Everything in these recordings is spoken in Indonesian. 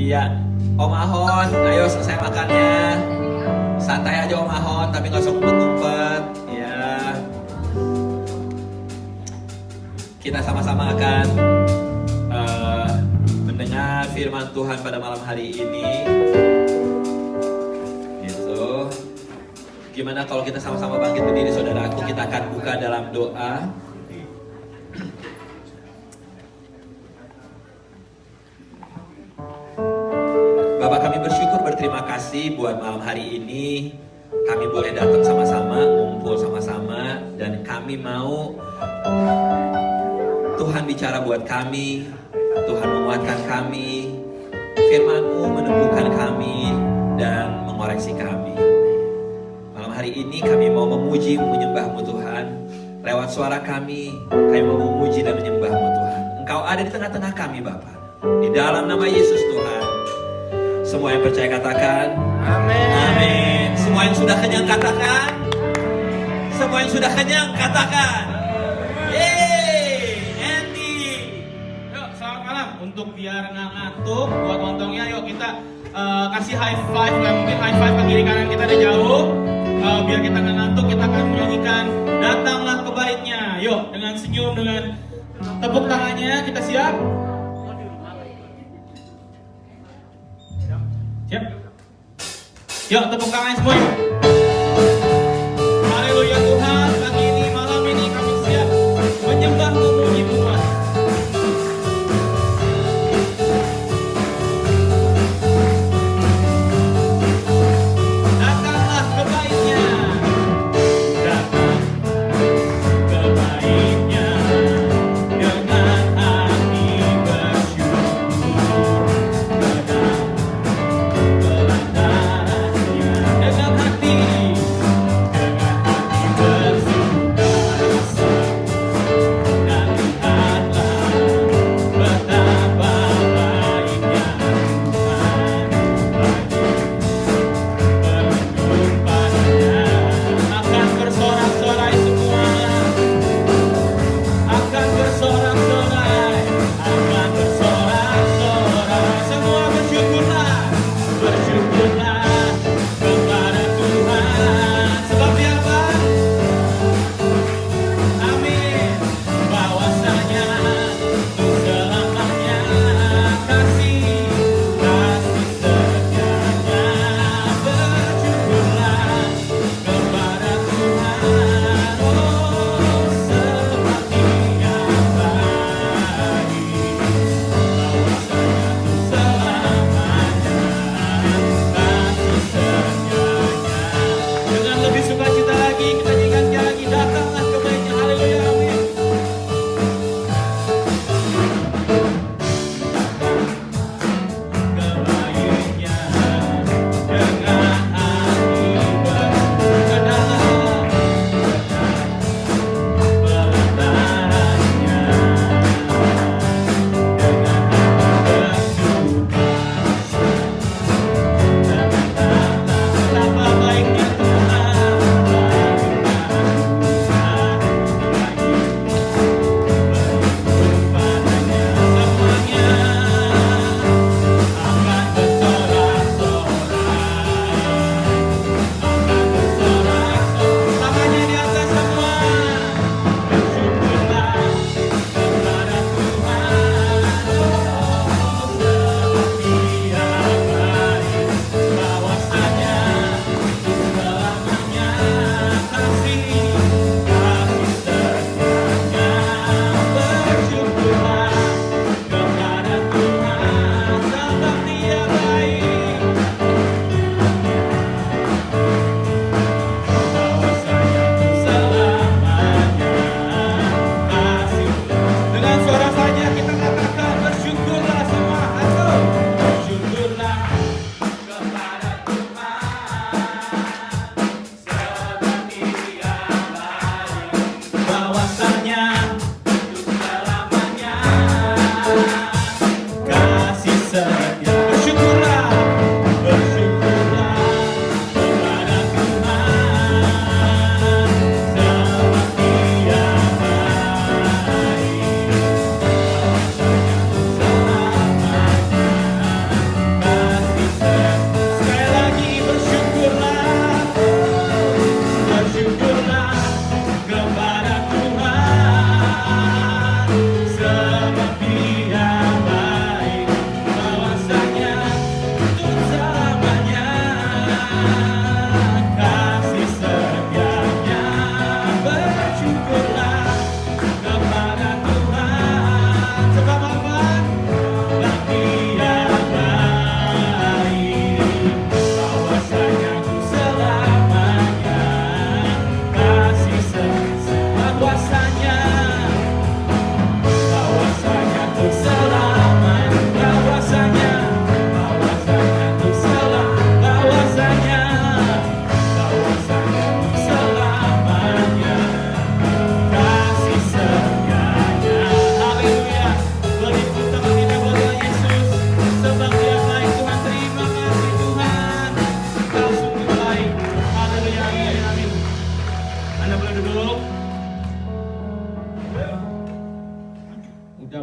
Iya, Om Ahon, ayo selesai makannya. Santai aja Om Ahon, tapi nggak usah ngumpet-ngumpet. Ya, kita sama-sama akan mendengar firman Tuhan pada malam hari ini. Gitu. Gimana kalau kita sama-sama bangkit berdiri, saudaraku? Kita akan buka dalam doa. Bapak, kami bersyukur, berterima kasih buat malam hari ini. Kami boleh datang sama-sama, ngumpul sama-sama, dan kami mau Tuhan bicara buat kami, Tuhan menguatkan kami, firman-Mu meneguhkan kami, dan mengoreksi kami. Malam hari ini kami mau memuji, menyembah-Mu Tuhan. Lewat suara kami mau memuji dan menyembah-Mu Tuhan. Engkau ada di tengah-tengah kami, Bapak. Di dalam nama Yesus Tuhan. Semua yang percaya katakan amin. Amin. Semua yang sudah kenyang katakan. Semua yang sudah kenyang katakan. Yeay, Andy. Yuk, selamat malam. Untuk biar nggak ngantuk, buat lontongnya yuk kita kasih high five lah. Mungkin high five ke kiri kanan kita ada jauh. Biar kita nggak ngantuk, kita akan menyanyikan Datanglah ke Baitnya. Yuk, dengan senyum, dengan tepuk tangannya, kita siap? Siap? Yuk, tepuk tangan semua. Haleluya Tuhan, pagi ini, malam ini kami siap menyembah, memuji Tuhan. Datanglah ke Baitnya. Datang ke Baitnya dengan hati bersyukur. Dengan hati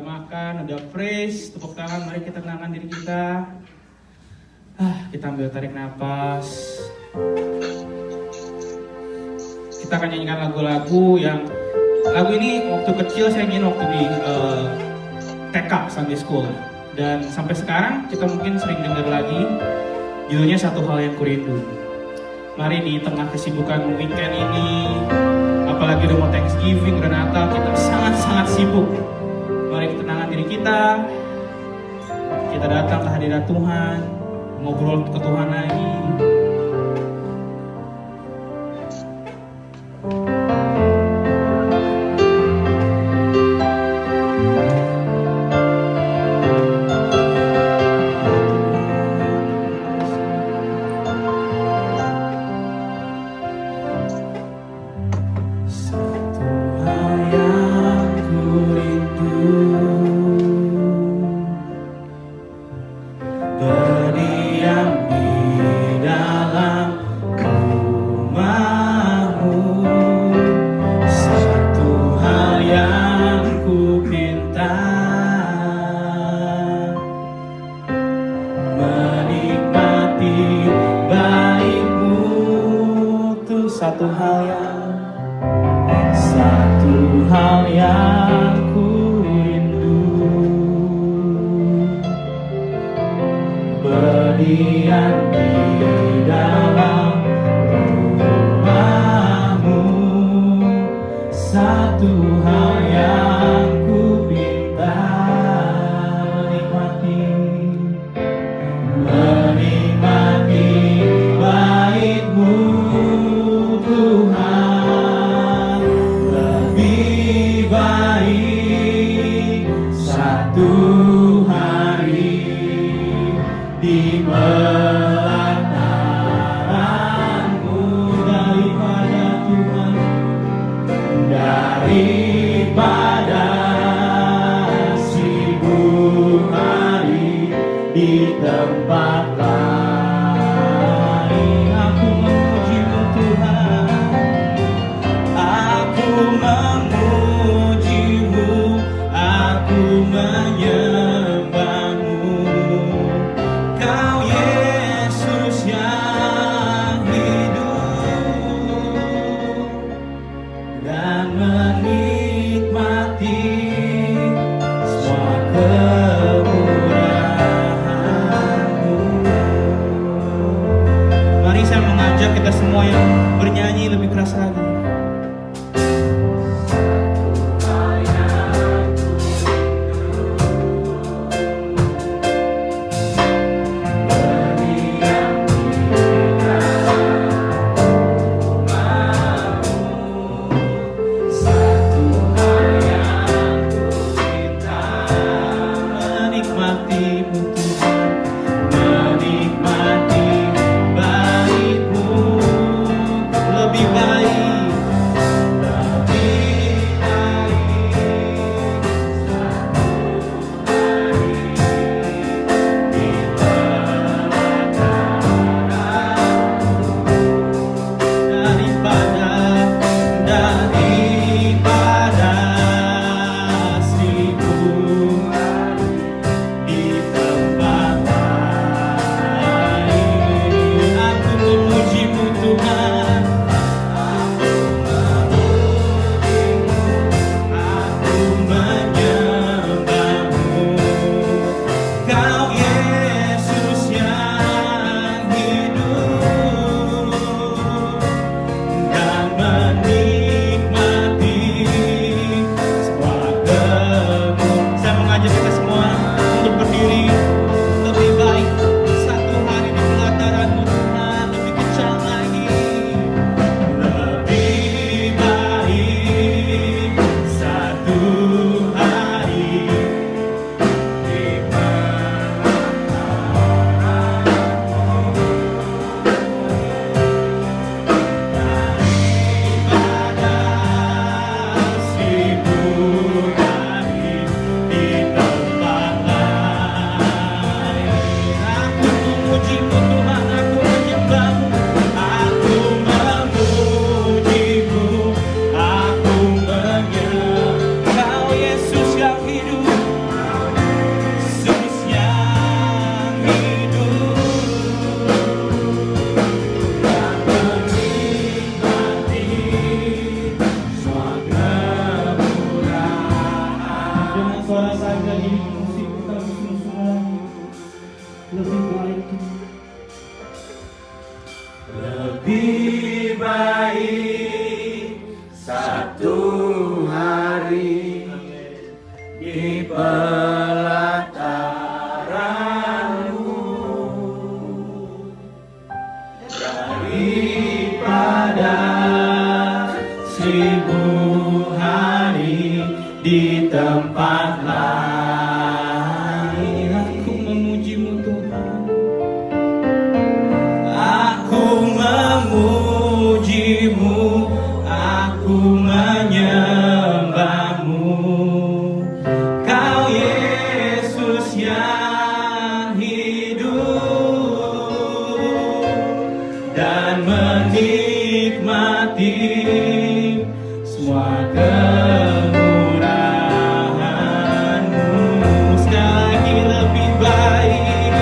makan, ada praise, tepuk tangan. Mari kita tenangkan diri kita. Kita ambil tarik nafas. Kita akan nyanyikan lagu-lagu yang lagu ini waktu kecil saya nyanyiin waktu di TK Sunday School, dan sampai sekarang kita mungkin sering dengar lagi. Judulnya Satu Hal Yang Kurindu. Mari di tengah kesibukan weekend ini, apalagi udah mau Thanksgiving, udah Natal, kita sangat-sangat sibuk. Mari kita tenangkan diri kita. Kita datang ke hadirat Tuhan, ngobrol ke Tuhan lagi. Satu hal yang ku rindu, berdiam di dalam rumahmu. Satu hal yang ku pinta, menikmati baik-Mu Tuhan. Lebih baik satu hari di pelataran-Mu daripada Tuhan, daripada sibuk hari di tempat lain. Aku memuji-Mu Tuhan, aku memuji-Mu, aku menyembah-Mu. Kau Yesus yang hidup dan menikmati semua kemurahan-Mu. Mari saya mengajak kita semua yang bernyanyi lebih keras lagi. musik kita bersama lebih baik. Lebih baik satu hari di pelataranmu daripada 1000 hari di tempat lain. Aku memujimu Tuhan. Aku memujimu, aku menyembahmu. Kau Yesus yang hidup dan menikmati semua kemurahan-Mu. Sekali lagi lebih baik,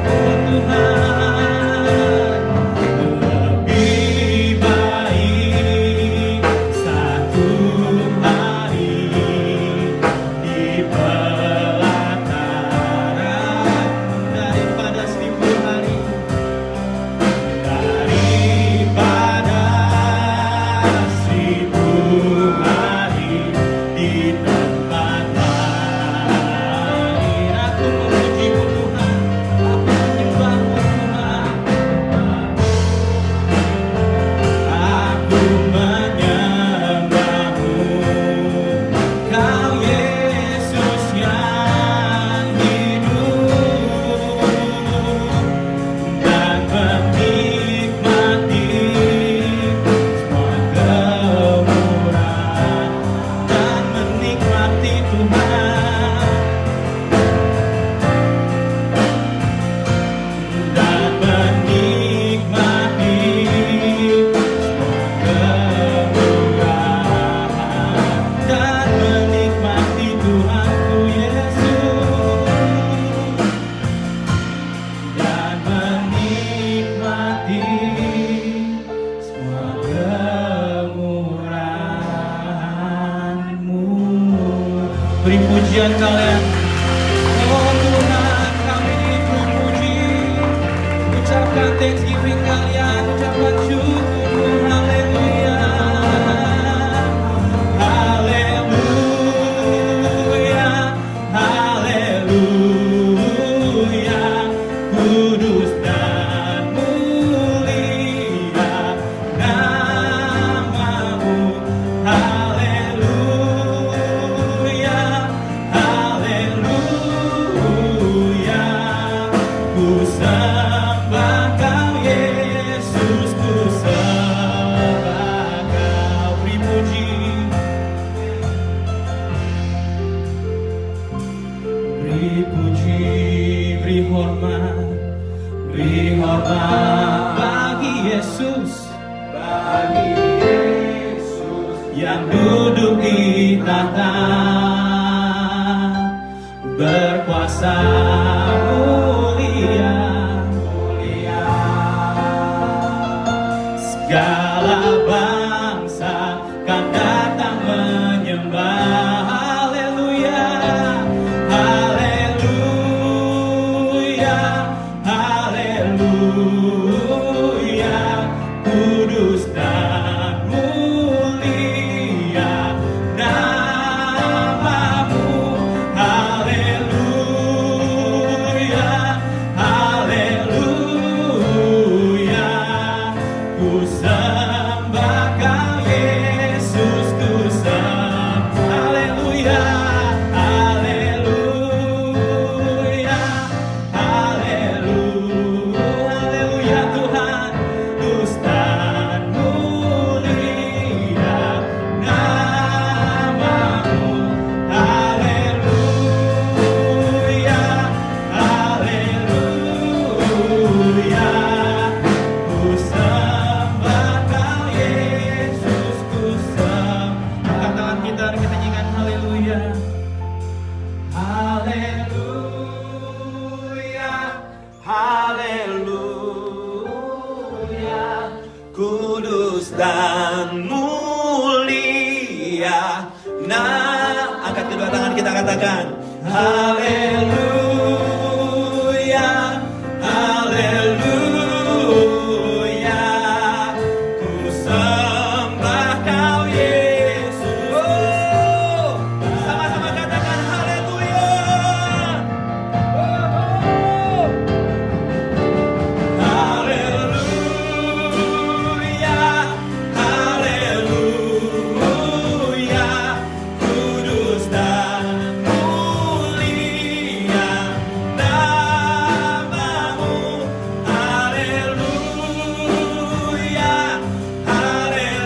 oh Tuhan, lebih baik satu hari di pelataran Daripada 1000 hari. daripada 1000 hari di tempat lain. Aku memujimu Tuhan. Aku menyembahmu Tuhan. Aku menyembahmu, Kau Yesus yang hidup dan menikmati semua kemurahan dan menikmati Tuhan dan menikmati semua kemurahan dan menikmati Tuhanku Yesus dan menikmati semua kemurahan-Mu. Beri pujian kalian. Oh Tuhan, kami memuji. Ucapkan thanksgiving kalian, ucapkan syukurmu. Haleluya. Haleluya, haleluya, kudus dan mulia namamu. Haleluya, haleluya, ku sembah Kau Yesus, ku sembah Kau. Beri puji, beri puji, beri hormat bagi Yesus, yang duduk di tahta, berkuasa mulia. Segala bangsa kan datang menyembah. Haleluya, haleluya, haleluya, kudus dan mulia namamu. Haleluya, haleluya, ku sembah Kau Yesus, ku sembah. Haleluya, haleluya, haleluya, Tuhan, kudus dan mulia namamu. Haleluya, haleluya, ku sembah Kau Yesus, ku sembah. Angkat tangan kita dan kita nyanyikan haleluya. Haleluya, haleluya, kudus dan mulia. Nah, angkat kedua tangan kita katakan, Haleluya, haleluya, ku sembah Kau Yesus. Oh, sama-sama katakan haleluya. Haleluya, haleluya, kudus dan mulia namamu. Haleluya, haleluya,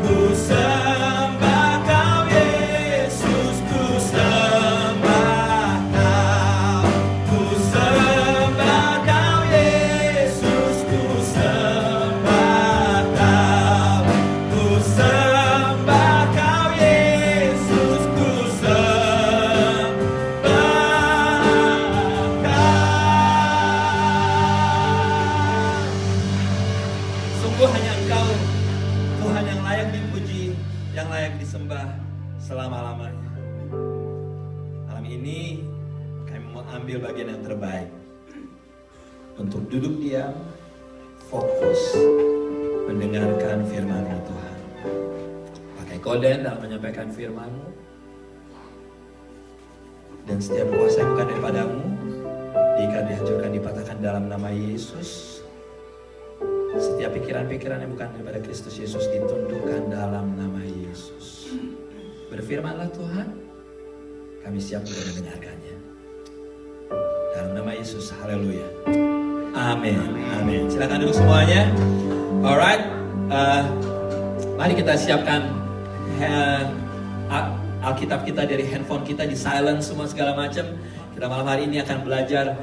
ku sembah Kau Yesus, ku sembah Kau, ku sembah Kau Yesus, ku sembah Kau, ku sembah Kau Yesus, ku sembah Kau. Sungguh hanya Engkau, Tuhan yang layak dipuji, yang layak disembah selama-lamanya. Malam ini kami mau ambil bagian yang terbaik untuk duduk diam, fokus, mendengarkan firman Tuhan. Pakai koden dalam menyampaikan firman-Mu. Dan setiap kuasa yang bukan daripadamu, dihancurkan, dipatahkan dalam nama Yesus. Setiap pikiran-pikiran yang bukan daripada Kristus Yesus ditundukkan dalam nama Yesus. Berfirmanlah Tuhan, kami siap untuk mendengarkannya. Dalam nama Yesus, haleluya. Amin, amin. Silakan duduk semuanya. Alright, mari kita siapkan Alkitab kita dari handphone kita, di silence semua segala macam. Kita malam hari ini akan belajar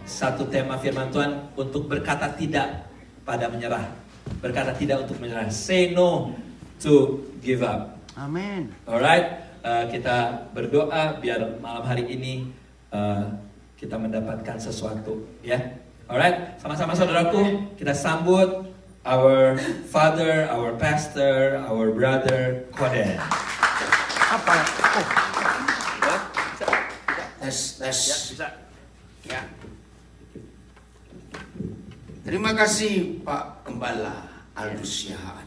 satu tema firman Tuhan untuk berkata tidak pada menyerah. Berkata tidak untuk menyerah. Say no to give up. Amin. Alright, kita berdoa biar malam hari ini kita mendapatkan sesuatu, ya. Alright, sama-sama saudaraku, kita sambut our father, our pastor, our brother Koden. Apa? Tes. Ya, bisa. Ya. Terima kasih Pak Gembala Aldus Yahaan.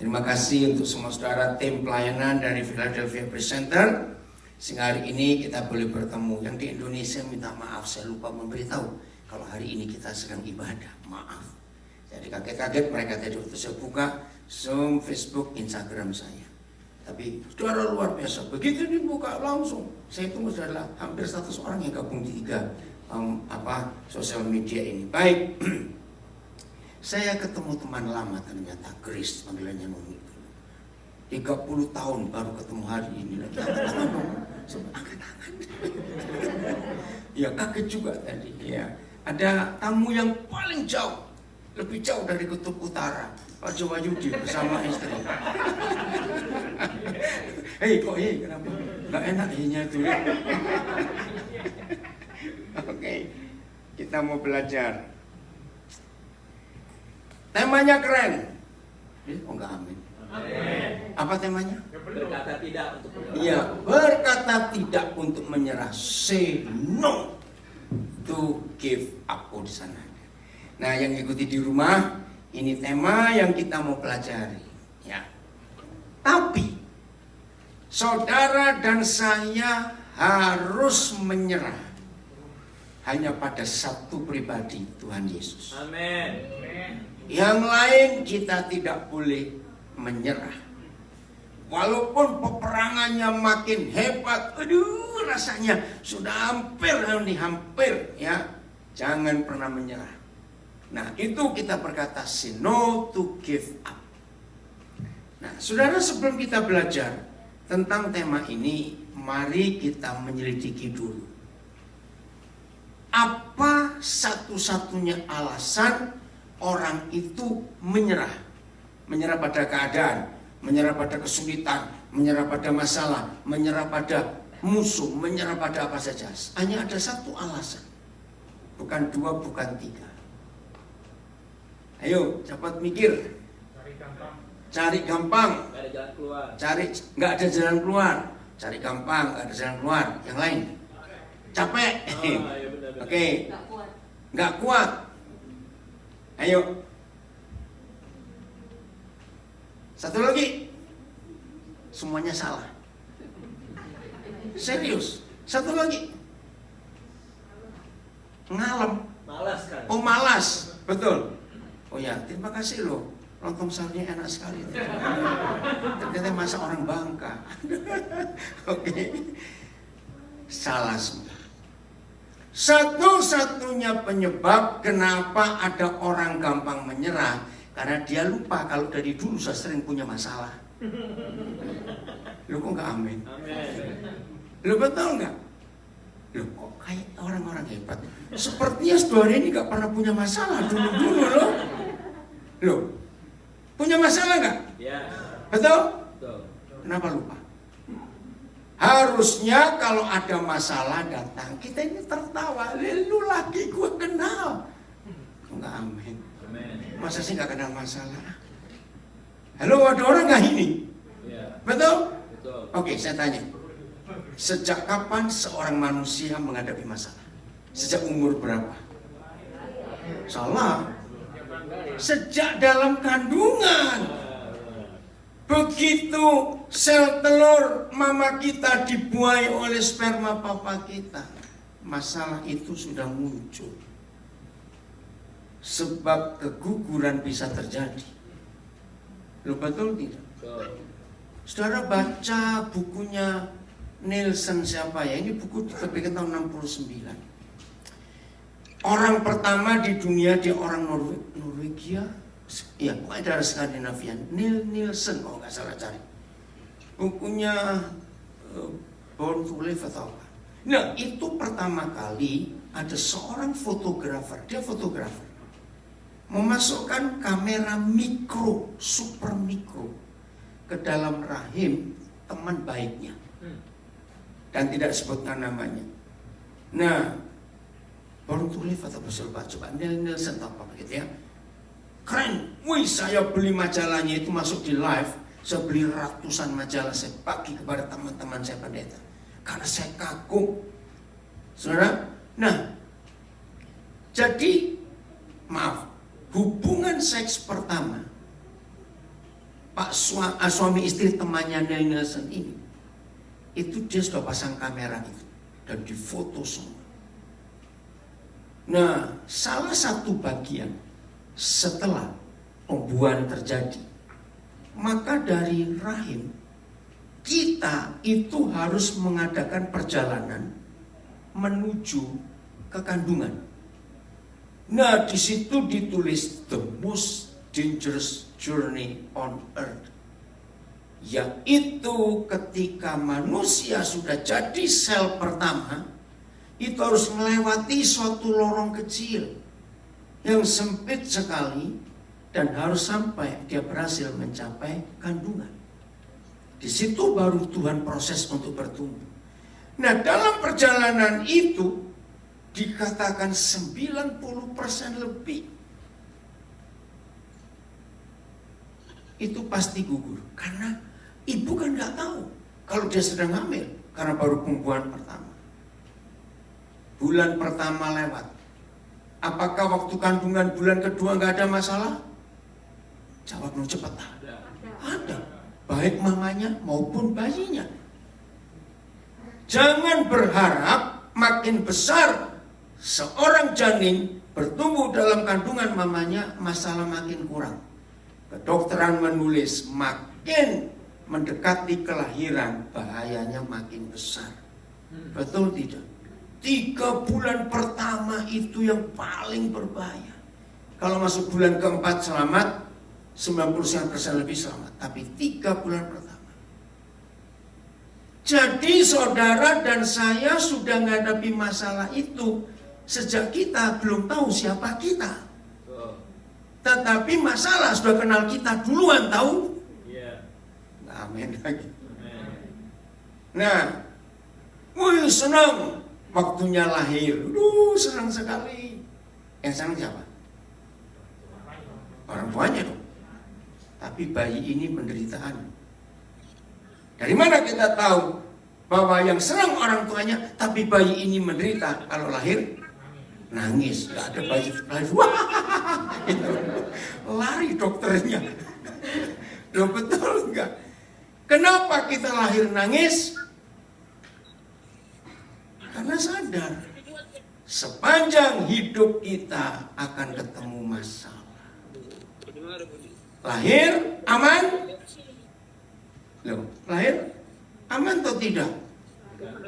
Terima kasih untuk semua saudara tim pelayanan dari Philadelphia Presenter. Sehingga hari ini kita boleh bertemu. Yang di Indonesia minta maaf, saya lupa memberitahu kalau hari ini kita sedang ibadah. Maaf. Jadi kaget-kaget mereka tadi waktu saya buka Zoom, Facebook, Instagram saya. Tapi saudara luar biasa, begitu dibuka langsung. Saya tunggu adalah hampir 100 orang yang gabung di 3 sosial media ini. Baik, saya ketemu teman lama ternyata, Grace, panggilannya Noni. 30 tahun baru ketemu hari ini. Lagi angkat tangan dong, angkat tangan. Ya kaget juga tadi. Ya, ada tamu yang paling jauh, lebih jauh dari kutub utara, Pak Jawa Yudi bersama istri. Hei, kenapa? Gak enak nya itu. Oke, kita mau belajar. Temanya keren. Oh enggak, amin. Apa temanya? Berkata tidak untuk menyerah. Iya, berkata tidak untuk menyerah. Say no to give up. Oh, di sana. Nah, yang ikuti di rumah, ini tema yang kita mau pelajari. Ya. Tapi saudara dan saya harus menyerah hanya pada satu pribadi, Tuhan Yesus. Amin. Yang lain kita tidak boleh menyerah. Walaupun peperangannya makin hebat, aduh rasanya sudah hampir ya. Jangan pernah menyerah. Nah, itu kita berkata say no to give up. Nah, saudara, sebelum kita belajar tentang tema ini, mari kita menyelidiki dulu. Apa satu-satunya alasan orang itu menyerah? Menyerah pada keadaan, menyerah pada kesulitan, menyerah pada masalah, menyerah pada musuh, menyerah pada apa saja. Hanya ada satu alasan. Bukan dua, bukan tiga. Ayo, cepat mikir. cari gampang, Nggak ada jalan keluar. cari nggak ada jalan keluar, cari gampang nggak ada jalan keluar. Yang lain, capek, Iya benar. oke, nggak kuat. Ayo, satu lagi, semuanya salah. Serius, satu lagi, ngalem. Malas kan? Oh malas, betul. Oh ya, terima kasih loh. Lontong sayurnya enak sekali. Ternyata masak orang Bangka. Oke, salah semua. Satu-satunya penyebab kenapa ada orang gampang menyerah, karena dia lupa kalau dari dulu saya sering punya masalah. Lu kok nggak amin? Lu betul nggak? Lu kok kayak orang-orang hebat? Sepertinya saudara ini nggak pernah punya masalah dulu-dulu loh. Loh, punya masalah nggak? Ya. Betul? Betul. Kenapa lupa? Harusnya kalau ada masalah datang, kita ini tertawa. Lu lagi gue kenal. Enggak amin. Masa sih nggak kenal masalah? Halo, ada orang nggak ini? Ya. Betul? Betul. Oke, saya tanya. Sejak kapan seorang manusia menghadapi masalah? Sejak umur berapa? Salah. Sejak dalam kandungan. Begitu sel telur mama kita dibuai oleh sperma papa kita, masalah itu sudah muncul. Sebab keguguran bisa terjadi. Lu betul tidak? Saudara baca bukunya Nielsen siapa ya? Ini buku diterbitkan tahun 69. Orang pertama di dunia dia orang Norwegia. Ya, pokoknya dari Skandinavia. Nielsen, kalau nggak salah cari. Bukunya Born to Live atau apa. Nah, itu pertama kali ada seorang fotografer. Dia fotografer. Memasukkan kamera mikro, super mikro ke dalam rahim teman baiknya. Dan tidak sebutkan namanya. Nah, Born to Live atau apa? Coba Nielsen atau apa gitu ya. Keren, wih saya beli majalahnya itu masuk di live. Saya beli ratusan majalah, saya bagi kepada teman-teman saya pendeta. Karena saya kagum. Saudara, nah, jadi, maaf, hubungan seks pertama, suami istri temannya Nielsen ini, itu dia sudah pasang kamera itu. Dan difoto semua. Nah, salah satu bagian, setelah pembuahan terjadi, maka dari rahim kita itu harus mengadakan perjalanan menuju ke kandungan. Nah, di situ ditulis the most dangerous journey on earth, yaitu ketika manusia sudah jadi sel pertama, itu harus melewati suatu lorong kecil yang sempit sekali dan harus sampai dia berhasil mencapai kandungan. Di situ baru Tuhan proses untuk bertumbuh. Nah, dalam perjalanan itu dikatakan 90% lebih itu pasti gugur karena ibu kan nggak tahu kalau dia sedang hamil karena baru pembuahan pertama. Bulan pertama lewat. Apakah waktu kandungan bulan kedua nggak ada masalah? Jawab dulu cepat. Ada. Baik mamanya maupun bayinya. Jangan berharap makin besar seorang janin bertumbuh dalam kandungan mamanya masalah makin kurang. Kedokteran menulis makin mendekati kelahiran bahayanya makin besar. Betul tidak? 3 bulan pertama itu yang paling berbahaya. Kalau masuk bulan keempat selamat, 90% lebih selamat. Tapi 3 bulan pertama. Jadi saudara dan saya sudah menghadapi masalah itu sejak kita belum tahu siapa kita. Tetapi masalah sudah kenal kita duluan, tahu? Iya. Amin lagi. Nah, wih senang. Waktunya lahir, senang sekali. Yang senang siapa? Orang tuanya dong. tapi bayi ini penderitaan. Dari mana kita tahu bahwa yang senang orang tuanya, tapi bayi ini menderita? Kalau lahir nangis, nggak ada bayi lahir, wah, lari dokternya. Loh, betul nggak? Kenapa kita lahir nangis? Karena sadar sepanjang hidup kita akan ketemu masalah. Lahir aman? Loh, lahir aman atau tidak?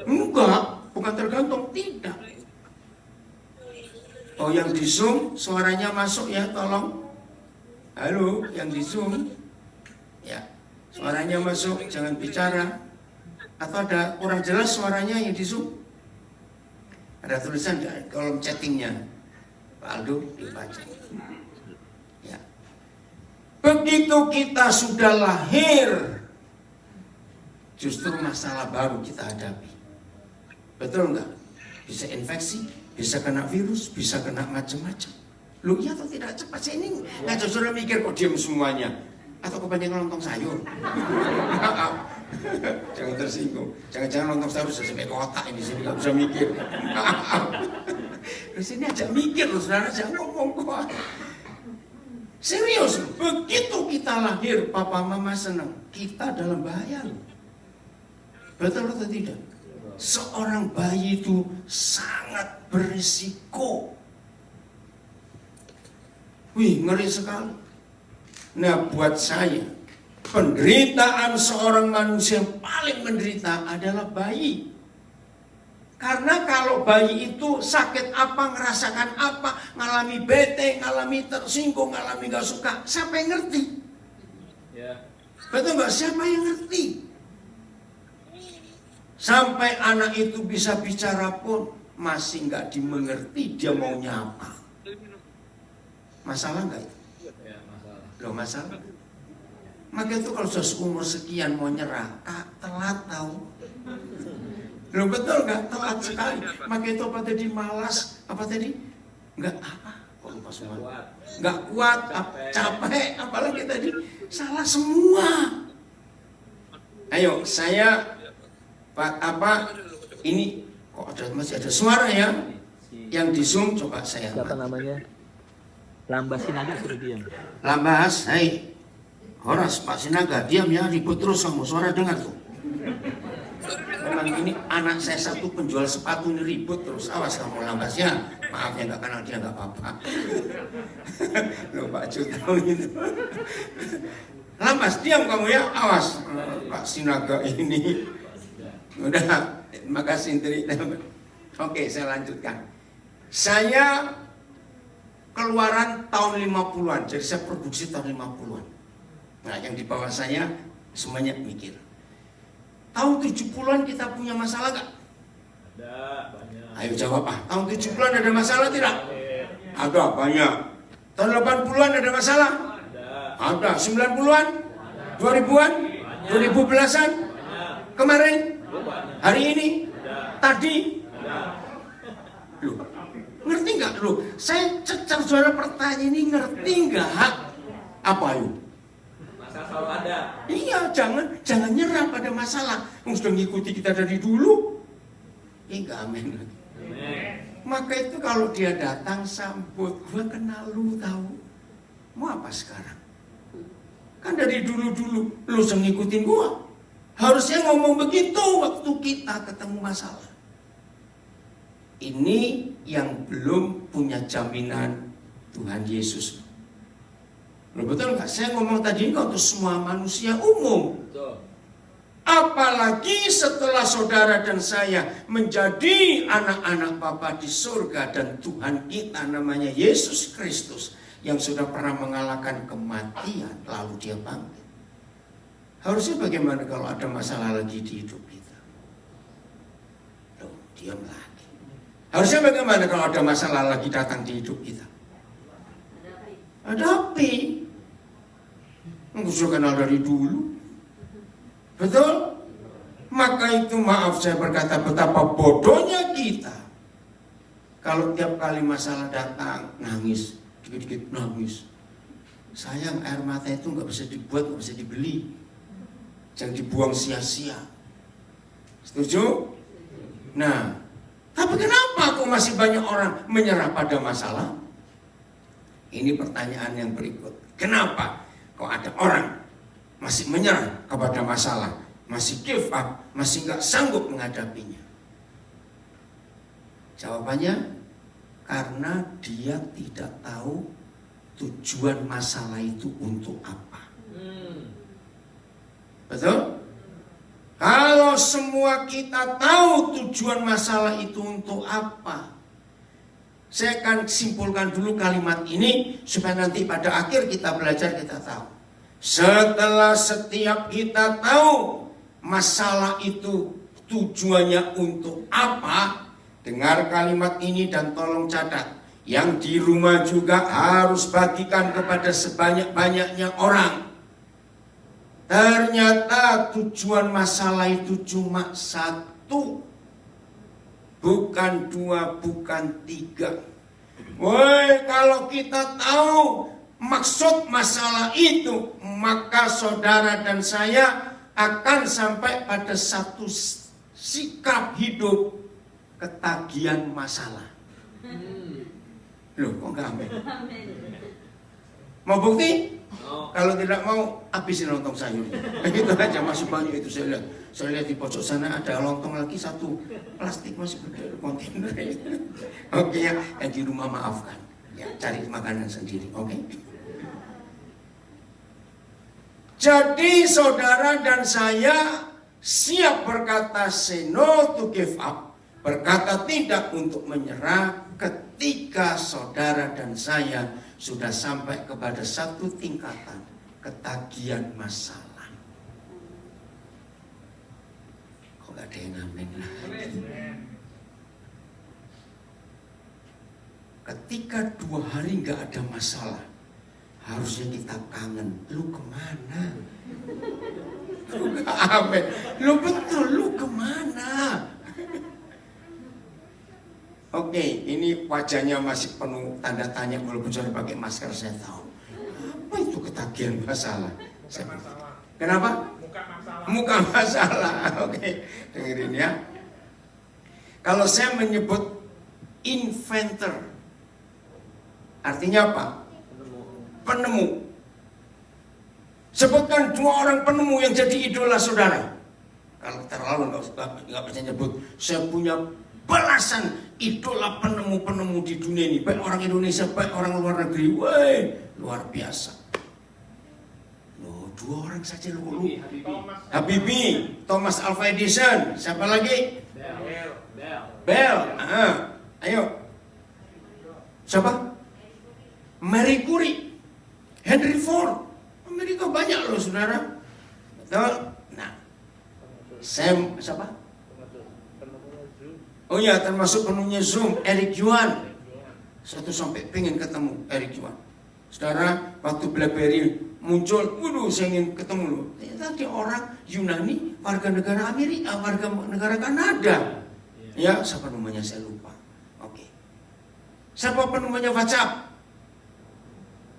Enggak, bukan tergantung, tidak. Oh, yang di Zoom suaranya masuk ya, tolong. Halo, yang di Zoom. Ya, suaranya masuk, jangan bicara. Atau ada kurang jelas suaranya yang di Zoom? Ada tulisan di kolom chattingnya, Pak Aldo dibaca. Ya. Begitu kita sudah lahir, justru masalah baru kita hadapi. Betul nggak? Bisa infeksi, bisa kena virus, bisa kena macam-macam. Lu iya atau tidak? Cepat sih, ini nggak sudah mikir kok diam semuanya. Atau kebanyakan lontong sayur. Jangan tersinggung. Jangan-jangan lontong sayur sudah sampai kotak ini, sini nggak bisa mikir. Di sini aja mikir loh, saudara, jangan ngomong kok. Serius, begitu kita lahir, papa mama senang, kita dalam bahaya loh. Betul atau tidak? Seorang bayi itu sangat berisiko. Wih, ngeri sekali. Nah, buat saya, penderitaan seorang manusia yang paling menderita adalah bayi. Karena kalau bayi itu sakit apa, ngerasakan apa, ngalami bete, ngalami tersinggung, ngalami gak suka, siapa yang ngerti? Ya. Betul nggak? Siapa yang ngerti? Sampai anak itu bisa bicara pun masih nggak dimengerti dia maunya apa. Masalah nggak itu? Loh, masalah. Maka itu kalau sudah umur sekian mau nyerah, telat tahu. Loh, betul nggak? Telat sekali. Maka itu apa tadi, malas? Apa tadi? Nggak apa? Kok lupa semua? Nggak kuat, capek, apalagi tadi salah semua. Ayo, saya ini kok masih ada suara ya? Yang di Zoom coba saya. Siapa namanya? Lambas Sinaga suruh diam. Lambas, hai. Horas, Pak Sinaga, diam ya, ribut terus kamu, suara dengar tuh. Memang ini anak saya satu penjual sepatu ini ribut terus, awas kamu Lambas ya. Maaf ya, nggak kenal dia nggak apa-apa. Loh, Pak Cutro gitu. Lambas, diam kamu ya, awas. Pak Sinaga ini. Udah, makasih Indri. Oke, saya lanjutkan. Saya keluaran tahun 50-an, jadi saya produksi tahun 50-an. Nah, yang di bawah saya semuanya mikir. Tahun 70-an kita punya masalah gak? Ada, banyak. Ayo jawab, tahun 70-an ada masalah tidak? Ada, banyak. Tahun 80-an ada masalah? Ada. 90-an? 2000-an? 2010-an? Kemarin? Hari ini? Tadi? Loh, ngerti nggak? Loh, saya cecar saudara pertanyaan ini, ngerti nggak? Apa yuk? Masalah selalu ada. Iya, jangan nyerah pada masalah. Sudah ngikuti kita dari dulu. Enggak, amin. Maka itu kalau dia datang sambut, gua kenal lu tahu. Mau apa sekarang? Kan dari dulu-dulu lu ngikutin gua. Harusnya ngomong begitu waktu kita ketemu masalah. Ini yang belum punya jaminan Tuhan Yesus. Loh, betul nggak? Saya ngomong tadi untuk semua manusia umum. Betul. Apalagi setelah saudara dan saya menjadi anak-anak Bapa di surga dan Tuhan kita namanya Yesus Kristus yang sudah pernah mengalahkan kematian lalu dia bangkit. Harusnya bagaimana kalau ada masalah lagi di hidup kita? Loh, diam lagi. Harusnya bagaimana kalau ada masalah lagi datang di hidup kita? Hadapi. Enggak sudah kenal dari dulu. Betul? Maka itu maaf saya berkata betapa bodohnya kita. Kalau tiap kali masalah datang nangis, dikit-dikit nangis. Sayang, air mata itu nggak bisa dibuat, nggak bisa dibeli. Jangan dibuang sia-sia. Setuju? Nah, tapi kenapa kok masih banyak orang menyerah pada masalah? Ini pertanyaan yang berikut. Kenapa kok ada orang masih menyerah kepada masalah, masih give up, masih nggak sanggup menghadapinya? Jawabannya, karena dia tidak tahu tujuan masalah itu untuk apa. Betul? Kalau semua kita tahu tujuan masalah itu untuk apa, saya akan simpulkan dulu kalimat ini supaya nanti pada akhir kita belajar, kita tahu. Setelah setiap kita tahu masalah itu tujuannya untuk apa, dengar kalimat ini dan tolong catat. Yang di rumah juga harus bagikan kepada sebanyak-banyaknya orang. Ternyata tujuan masalah itu cuma satu. Bukan dua, bukan tiga. Woi, kalau kita tahu maksud masalah itu, maka saudara dan saya akan sampai pada satu sikap hidup, ketagihan masalah. Loh, kok enggak amin? Mau bukti? Kalau tidak mau, habisin lontong sayur. Begitu aja, masih banyak itu saya lihat. Saya lihat di pojok sana ada lontong lagi satu, plastik masih berdiri kontainer. Oke ya, yang di rumah maafkan. Ya, cari makanan sendiri, oke? Jadi saudara dan saya siap berkata say no to give up, berkata tidak untuk menyerah ketika saudara dan saya sudah sampai kepada satu tingkatan ketagihan masalah. Kok gak ada yang amin lagi? Ketika 2 hari gak ada masalah, harusnya kita kangen. Lu kemana? Lu gak amin. Lu betul, lu kemana? Oke, ini wajahnya masih penuh tanda tanya walaupun sudah pakai masker, saya tahu. Apa itu ketagihan masalah? Kenapa? Muka masalah. Oke, dengerin ya. Kalau saya menyebut inventor, artinya apa? Penemu. Sebutkan 2 orang penemu yang jadi idola saudara. Kalau terlalu nggak bisa nyebut. Saya punya belasan idola penemu-penemu di dunia ini, baik orang Indonesia, baik orang luar negeri. Woi, luar biasa. Loh, 2 orang saja lu. Habibie, Thomas Alva Edison, siapa lagi? Bell. Ayo. Siapa? Marie Curie, Henry Ford. Amerika banyak loh, saudara. Betul? Nah, siapa? Oh ya, termasuk penuhnya Zoom, Eric Yuan. Saya tuh sampai pengen ketemu Eric Yuan. Saudara, waktu BlackBerry muncul, waduh, saya ingin ketemu loh. Ternyata dia orang Yunani, warga negara Amerika, warga negara Kanada. Ya, siapa namanya saya lupa. Oke. Siapa namanya WhatsApp?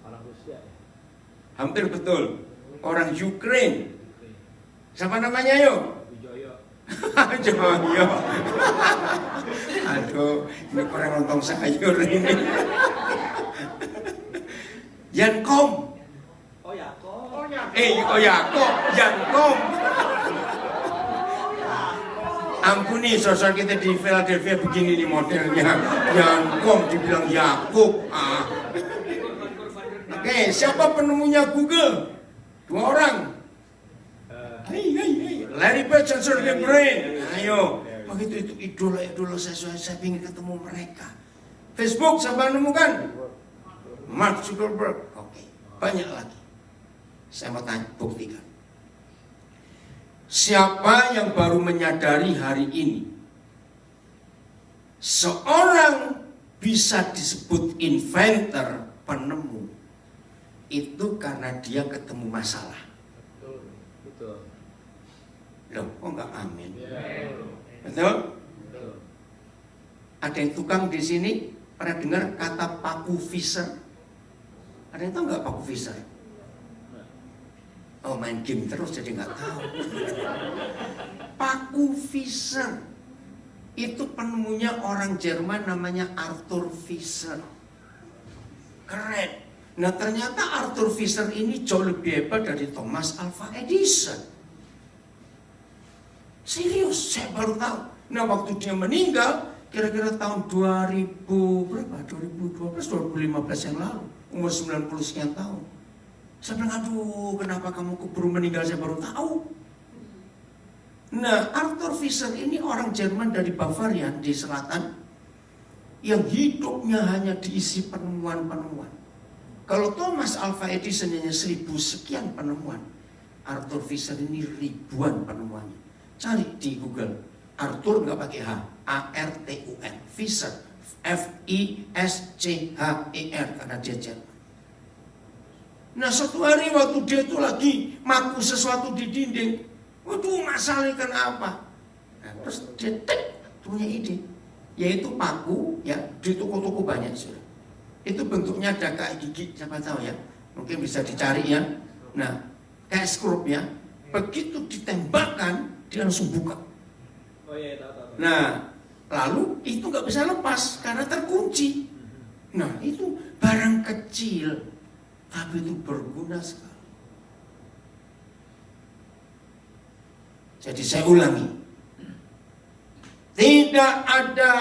Orang Rusia ya? Hampir betul. Orang Ukraine. Siapa namanya yuk? Joyo. Aduh, ini kurang lontong sayur ini. Yankom. Oh Yakob. Yankom. Ampuni, sosok kita di Philadelphia begini nih modelnya. Yankom dibilang Yakub. Oke, siapa penemunya Google? 2 orang. Larry Page dan Sergey Brin. Ayo, begitu itu idola saya ingin ketemu mereka. Facebook siapa nemukan? Mark Zuckerberg. Oke, banyak lagi. Saya mau tanya, buktikan. Siapa yang baru menyadari hari ini seorang bisa disebut inventor, penemu, itu karena dia ketemu masalah. Betul. Loh, kok enggak amin? Betul? Ada yang tukang di sini pernah dengar kata paku Fisher? Ada yang tahu nggak paku Fisher? Oh, main game terus jadi nggak tahu. Paku Fisher itu penemunya orang Jerman namanya Arthur Fisher. Keren. Nah, ternyata Arthur Fisher ini jauh lebih hebat dari Thomas Alva Edison. Serius, saya baru tahu. Nah, waktu dia meninggal, kira-kira tahun 2012, 2015 yang lalu, umur 90 sekian tahun. Saya bilang, aduh, kenapa kamu keburu meninggal, saya baru tahu. Nah, Arthur Fisher ini orang Jerman dari Bavaria di selatan, yang hidupnya hanya diisi penemuan-penemuan. Kalau Thomas Alva Edison hanya 1000 sekian penemuan, Arthur Fisher ini ribuan penemuannya. Cari di Google, Arthur nggak pakai H, A-R-T-U-R, Fisher, F-I-S-C-H-E-R, karena dia Jerman. Nah, suatu hari waktu dia itu lagi maku sesuatu di dinding, waduh, masalahnya kenapa? Nah, terus dia punya ide, yaitu paku, ya, di toko-toko banyak sudah. Itu bentuknya ada kayak gigi, siapa tahu ya, mungkin bisa dicari ya. Nah, kayak skrup ya, begitu ditembakkan dia langsung buka. Oh iya, tahu. Nah, lalu itu nggak bisa lepas karena terkunci. Nah, itu barang kecil, tapi itu berguna sekali. Jadi saya ulangi, tidak ada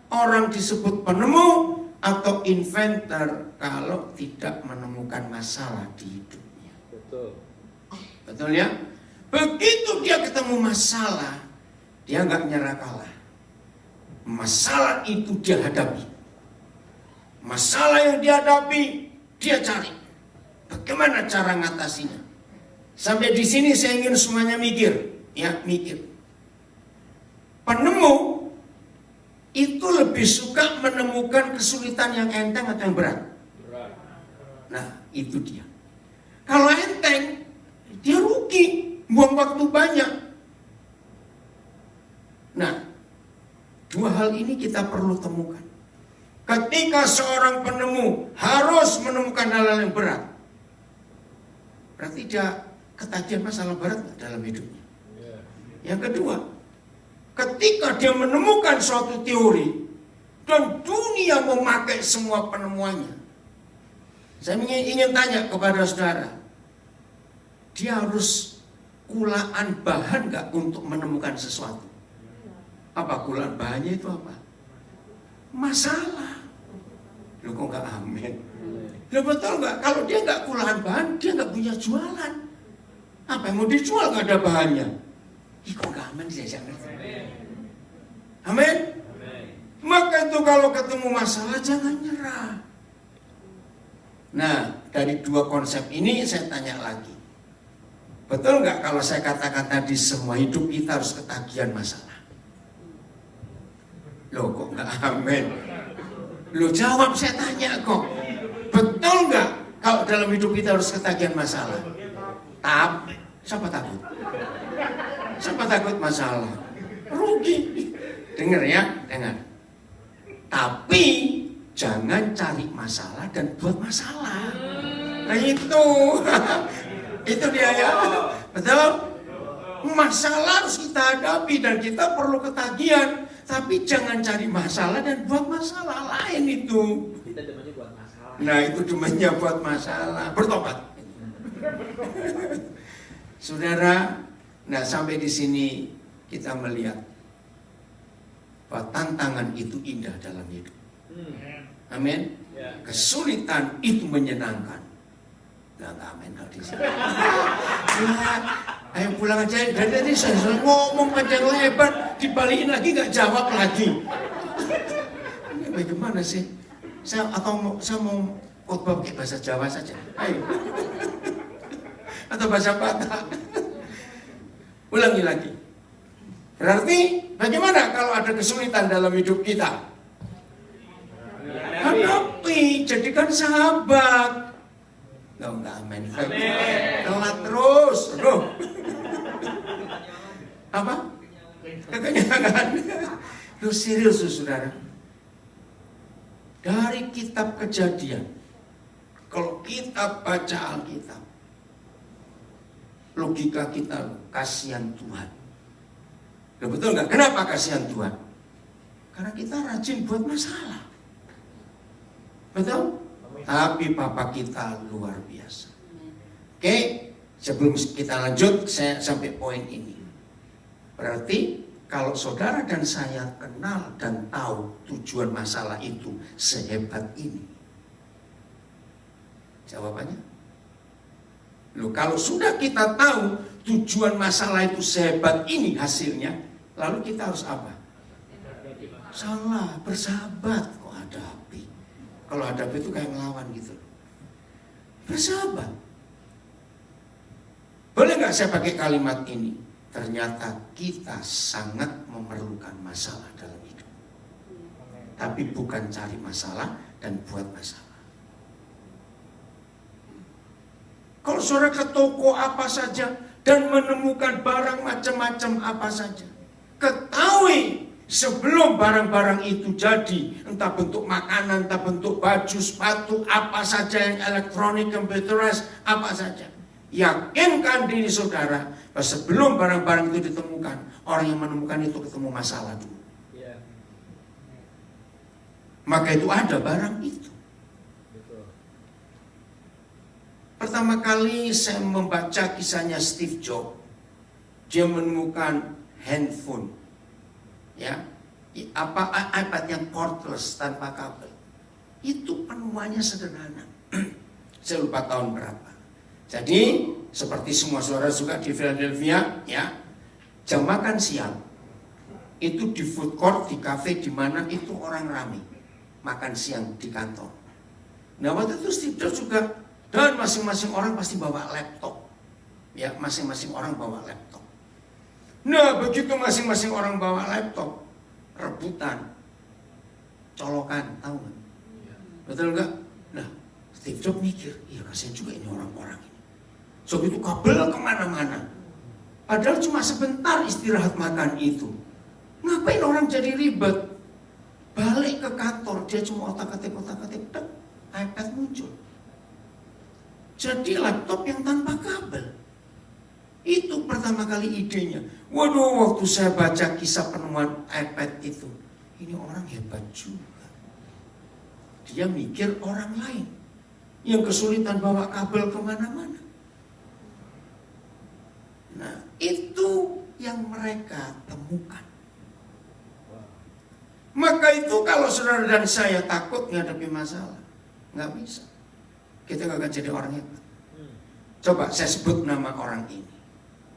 orang disebut penemu atau inventor kalau tidak menemukan masalah di hidupnya. Betul. Betul ya? Begitu dia ketemu masalah, dia nggak nyerah kalah. Masalah itu dia hadapi. Masalah yang dia hadapi, dia cari. Bagaimana cara ngatasinya? Sampai di sini saya ingin semuanya mikir, ya, mikir. Penemu itu lebih suka menemukan kesulitan yang enteng atau yang berat? Nah, itu dia. Kalau enteng, dia rugi, buang waktu banyak. Nah, dua hal ini kita perlu temukan. Ketika seorang penemu harus menemukan hal-hal yang berat, berarti dia ketagihan masalah berat dalam hidupnya. Yang kedua, ketika dia menemukan suatu teori dan dunia memakai semua penemuannya, saya ingin tanya kepada saudara, dia harus kulaan bahan nggak untuk menemukan sesuatu? Apa kulaan bahannya itu apa? Masalah. Loh, kok nggak amin? Loh, betul nggak? Kalau dia nggak kulaan bahan, dia nggak punya jualan. Apa yang mau dijual nggak ada bahannya? Ih, kok nggak amin? Saya ngerti. Amin. Maka itu kalau ketemu masalah jangan nyerah. Nah, dari dua konsep ini saya tanya lagi. Betul nggak kalau saya katakan tadi semua hidup kita harus ketagihan masalah? Loh, kok nggak amin? Loh, jawab, saya tanya kok. Betul nggak kalau dalam hidup kita harus ketagihan masalah? Siapa takut? Siapa takut masalah? Rugi. Dengar ya, dengar. Tapi jangan cari masalah dan buat masalah. Nah itu, itu dia ya. Betul? Masalah harus kita hadapi dan kita perlu ketagihan. Tapi jangan cari masalah dan buat masalah lain itu. Kita demennya buat masalah. Nah itu demennya buat masalah. Bertobat. Saudara, nah sampai di sini kita melihat bahwa tantangan itu indah dalam hidup. Amin. Kesulitan itu menyenangkan. Nah, amin kalau di sini. Ayo pulang aja. Dari tadi saya ngomong panjang lebar, dibalikin lagi nggak jawab lagi. Ini bagaimana sih? Saya mau khotbah pakai bahasa Jawa saja. Ayo. Atau bahasa Batak. Ulangi lagi. Berarti bagaimana kalau ada kesulitan dalam hidup kita? Hadapi, jadikan sahabat. Enggak, amin. Telat terus. Aduh. Apa? Kekenyangan. Lu serius, saudara? Dari kitab Kejadian Kalau kita baca Alkitab, logika kita, kasihan Tuhan. Loh, betul nggak? Kenapa kasihan Tuhan? Karena kita rajin buat masalah. Betul? Tapi Papa kita luar biasa. Oke, sebelum kita lanjut, saya sampai poin ini. Berarti kalau saudara dan saya kenal dan tahu tujuan masalah itu sehebat ini. Jawabannya? Loh, kalau sudah kita tahu tujuan masalah itu sehebat ini hasilnya, lalu kita harus apa? Salah, bersahabat. Kok hadapi? Kalau hadapi itu kayak ngelawan gitu. Bersahabat. Boleh nggak saya pakai kalimat ini? Ternyata kita sangat memerlukan masalah dalam hidup. Tapi bukan cari masalah dan buat masalah. Kalau saudara ke toko apa saja dan menemukan barang macam-macam apa saja, ketahui sebelum barang-barang itu jadi, entah bentuk makanan, entah bentuk baju, sepatu, apa saja yang elektronik, komputeris, apa saja. Yakinkan diri saudara bahwa sebelum barang-barang itu ditemukan, orang yang menemukan itu ketemu masalah dulu. Maka itu ada barang itu. Pertama kali saya membaca kisahnya Steve Jobs, dia menemukan handphone, ya, iPad yang cordless tanpa kabel. Itu penemuannya sederhana. Saya lupa tahun berapa. Jadi seperti semua saudara juga di Philadelphia, ya, jam makan siang itu di food court, di cafe, di mana itu orang ramai makan siang di kantor. Nah waktu itu Steve Jobs juga, dan masing-masing orang pasti bawa laptop, ya, masing-masing orang bawa laptop. Nah begitu masing-masing orang bawa laptop, rebutan, colokan, tahu nggak? Betul nggak? Nah Steve Jobs mikir, iya kasihan juga ini orang-orang ini. So itu kabel kemana-mana. Padahal cuma sebentar istirahat makan itu. Ngapain orang jadi ribet? Balik ke kantor, dia cuma otak-atik, iPad muncul. Jadi laptop yang tanpa kabel. Itu pertama kali idenya. Waduh, waktu saya baca kisah penemuan iPad itu, ini orang hebat juga. Dia mikir orang lain yang kesulitan bawa kabel kemana-mana. Nah, itu yang mereka temukan. Maka itu kalau saudara dan saya takut menghadapi masalah, nggak bisa. Kita nggak akan jadi orang hebat. Coba saya sebut nama orang ini,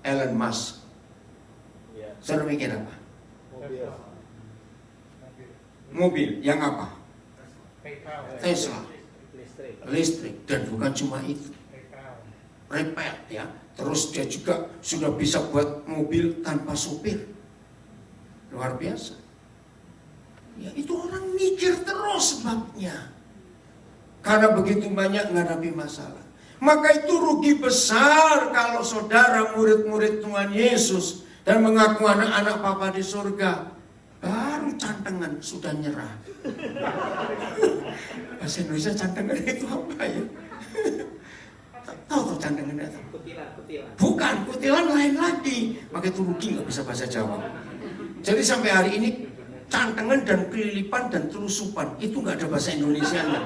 Elon Musk. Saudara mikir apa? Mobil. Yang apa? Tesla. Listrik. Dan bukan cuma itu. Repair, ya. Terus dia juga sudah bisa buat mobil tanpa sopir. Luar biasa. Ya itu orang mikir terus sebabnya. Karena begitu banyak menghadapi masalah. Maka itu rugi besar kalau saudara murid-murid Tuhan Yesus dan mengaku anak-anak Bapa di surga, baru cantengan sudah nyerah. Bahasa Indonesia cantengan itu apa ya? Tahu tuh cantengan itu? Kutilan. Bukan, kutilan lain lagi. Maka itu rugi, nggak bisa bahasa Jawa. Jadi sampai hari ini cantengan dan kelilipan dan telusupan itu nggak ada bahasa Indonesianya.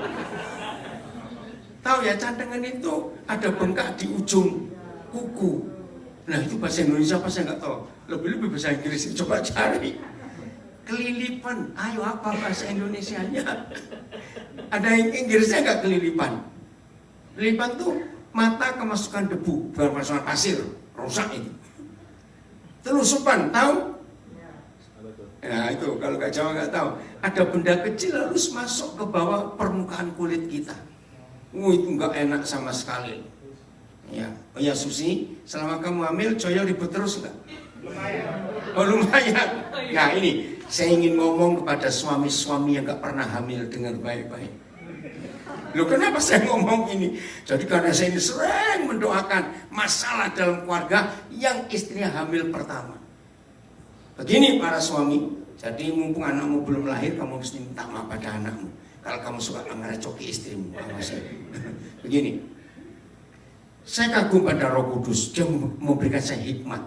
Tahu ya, cantengan itu ada bengkak di ujung kuku. Nah itu bahasa Indonesia apa saya nggak tahu. Lebih-lebih bahasa Inggris, coba cari. Kelilipan, ayo apa bahasa Indonesianya? Ada yang Inggrisnya nggak kelilipan? Kelilipan tuh mata kemasukan debu, kemasukan pasir, rusak itu. Telusupan, tahu? Nah itu kalau nggak Jawa nggak tahu. Ada benda kecil harus masuk ke bawah permukaan kulit kita. Itu nggak enak sama sekali. Ya, oh ya Susi, selama kamu hamil, Coyo ribut terus nggak? Lumayan. Oh lumayan. Nah ini, saya ingin ngomong kepada suami-suami yang nggak pernah hamil dengan baik-baik. Loh kenapa saya ngomong ini? Jadi karena saya ini sering mendoakan masalah dalam keluarga yang istrinya hamil pertama. Begini para suami, jadi mumpung anakmu belum lahir, kamu mesti minta maaf pada anakmu. Kalau kamu suka ngerecoki istrimu, awas ya. Begini, saya kagum pada Roh Kudus, dia memberikan saya hikmat.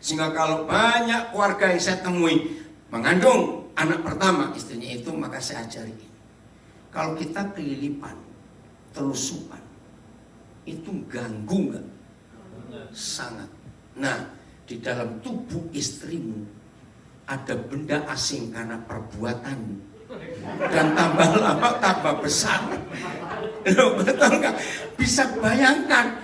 Sehingga kalau banyak keluarga yang saya temui mengandung anak pertama istrinya itu, maka saya ajari ini. Kalau kita kelilipan, telusupan, itu ganggu nggak? Sangat. Nah, di dalam tubuh istrimu ada benda asing karena perbuatanmu. Dan tambah lama tambah besar. Loh, betul nggak? Bisa bayangkan,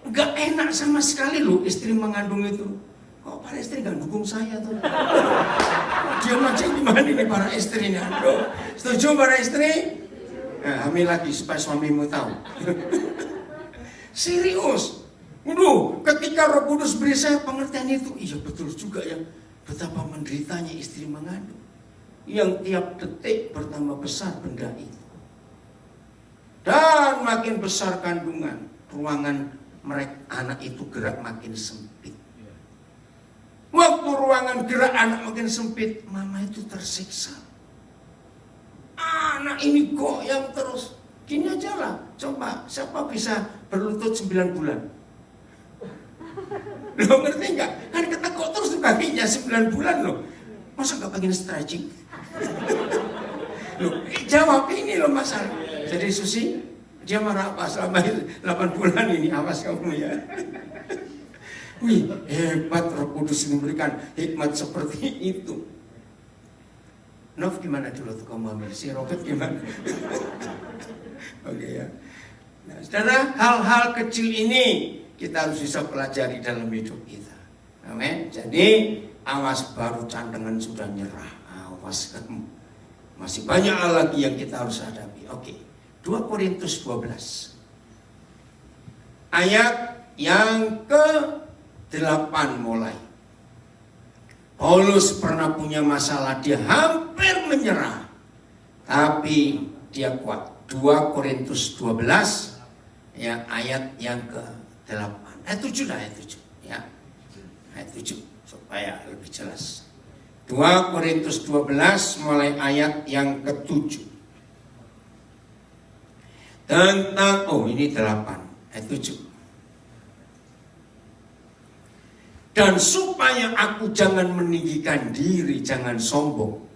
nggak enak sama sekali loh istri mengandung itu. Kok para istri nggak dukung saya tuh? Dia macam gimana ini para istrinya? Aduh, setuju para istri? Nah, hamil lagi supaya suamimu tahu. Serius. Ketika Roh Kudus beri saya pengertian itu, iya betul juga ya. Betapa menderitanya istri mengandung. Yang tiap detik bertambah besar benda itu. Dan makin besar kandungan, ruangan mereka anak itu gerak makin sempit. Waktu ruangan gerak anak makin sempit, mama itu tersiksa. Anak ini goyang terus. Gini aja lah, coba siapa bisa berlutut 9 bulan? Lo ngerti nggak? Kan ketekuk terus tuh kakinya 9 bulan loh. Masa nggak pengen stretching? Loh, jawab ini loh masalah. Jadi Susi, dia marah apa selama 8 bulan ini? Awas kamu ya. Wih, hebat Roh Kudus memberikan hikmat seperti itu. Nov gimana dulu tuh kamu ambil? Si Robert gimana? Oke ya. Nah, saudara, hal-hal kecil ini kita harus bisa pelajari dalam hidup kita. Amin. Jadi awas, baru cantengan sudah nyerah. Awas kamu. Masih banyak hal lagi yang kita harus hadapi. Oke. 2 Korintus 12. Ayat yang ke-8 mulai. Paulus pernah punya masalah, dia hampir menyerah. Tapi dia kuat. 2 Korintus 12 ya, ayat yang ke-8. Ayat 7 dah, ayat 7 ya. Ayat 7 supaya lebih jelas. 2 Korintus 12 mulai ayat yang ke-7. Tentang, ini 8, ayat 7. Dan supaya aku jangan meninggikan diri, jangan sombong.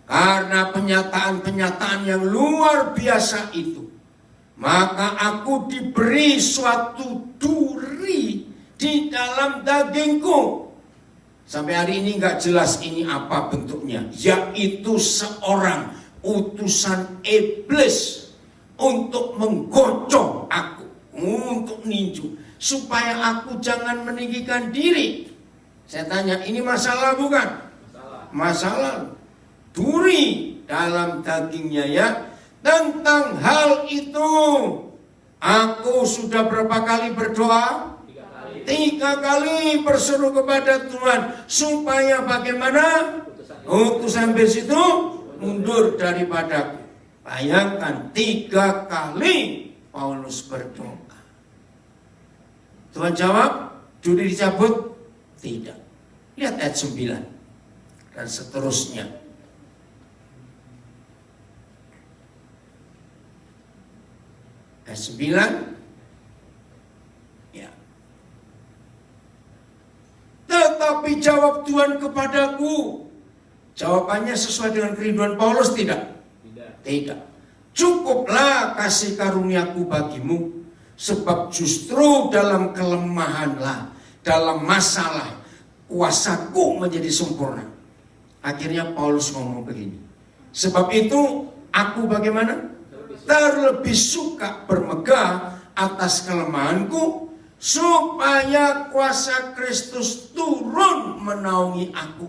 Karena penyataan-penyataan yang luar biasa itu, maka aku diberi suatu duri di dalam dagingku. Sampai hari ini nggak jelas ini apa bentuknya, yaitu seorang utusan iblis untuk menggocok aku, untuk ninju, supaya aku jangan meninggikan diri. Saya tanya, ini masalah bukan? Masalah. Duri dalam dagingnya ya. Tentang hal itu aku sudah berapa kali berdoa? 3 kali berseru kepada Tuhan supaya bagaimana utusan iblis itu mundur daripadaku. Bayangkan 3 kali Paulus berdoa. Tuhan jawab, duri dicabut? Tidak. Lihat ayat 9 dan seterusnya. Ayat 9 ya. Tetapi jawab Tuhan kepadaku. Jawabannya sesuai dengan kerinduan Paulus tidak? Tidak. Cukuplah kasih karuniaku bagimu, sebab justru dalam kelemahanlah, dalam masalah, kuasaku menjadi sempurna. Akhirnya Paulus ngomong begini. Sebab itu aku bagaimana? Terlebih suka bermegah atas kelemahanku, supaya kuasa Kristus turun menaungi aku.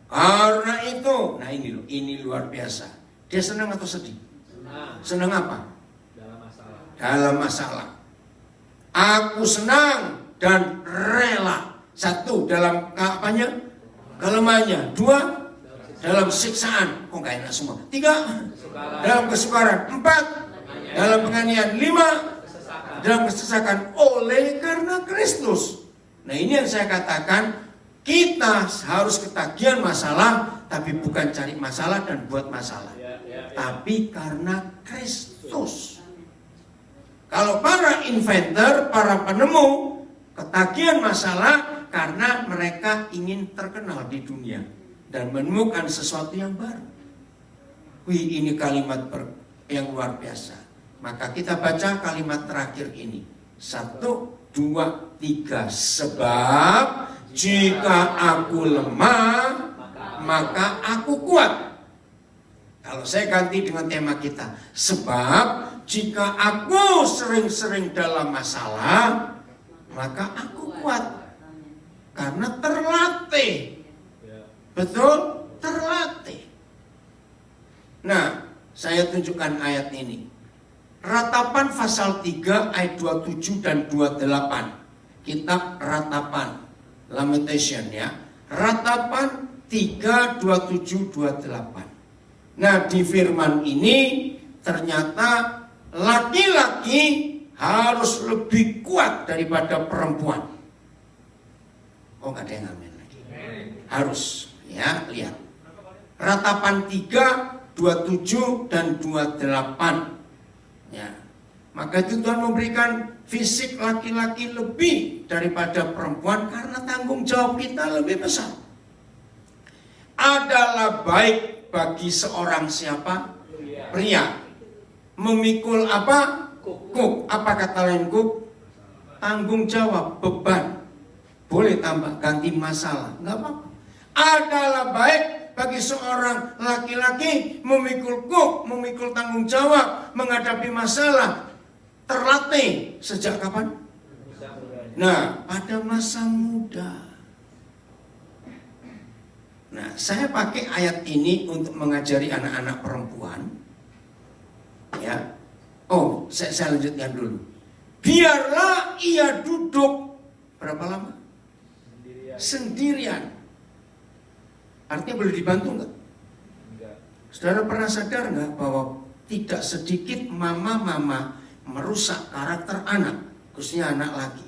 Karena itu, nah ini loh, ini luar biasa. Dia senang atau sedih? Senang apa? Dalam masalah. Aku senang dan rela. 1, dalam apanya? Kelemahannya. 2, dalam siksaan. Kok gak enak semua? 3, dalam kesukaran. 4, dalam penganiayaan. 5, dalam kesesakan. Oleh karena Kristus. Nah ini yang saya katakan, kita harus ketagihan masalah, tapi bukan cari masalah dan buat masalah. tapi karena Kristus. Kalau para inventor, para penemu, ketagihan masalah karena mereka ingin terkenal di dunia dan menemukan sesuatu yang baru. Wih, ini kalimat yang luar biasa. Maka kita baca kalimat terakhir ini. 1, 2, 3. Sebab jika aku lemah, maka aku kuat. Kalau saya ganti dengan tema kita, sebab jika aku sering-sering dalam masalah, maka aku kuat. Karena terlatih. Betul? Terlatih. Nah, saya tunjukkan ayat ini. Ratapan pasal 3 ayat 27 dan 28. Kitab Ratapan, Lamentation ya. Ratapan 3, 27, 28. Nah, di firman ini ternyata laki-laki harus lebih kuat daripada perempuan. Oh, nggak ada yang amin lagi. Harus, ya, lihat. Ratapan 3, 27 dan 28. Ya. Maka itu Tuhan memberikan fisik laki-laki lebih daripada perempuan karena tanggung jawab kita lebih besar. Adalah baik bagi seorang siapa? Pria. Memikul apa? Kuk. Apa kata lain kuk? Tanggung jawab, beban. Boleh tambah, ganti masalah. Enggak apa-apa. Adalah baik bagi seorang laki-laki memikul kuk, memikul tanggung jawab, menghadapi masalah. Terlatih sejak kapan? Nah, pada masa muda. Nah, saya pakai ayat ini untuk mengajari anak-anak perempuan. Ya. Oh, saya lanjutkan dulu. Biarlah ia duduk berapa lama? Sendirian. Artinya boleh dibantu enggak? Saudara pernah sadar enggak bahwa tidak sedikit mama-mama merusak karakter anak, khususnya anak laki.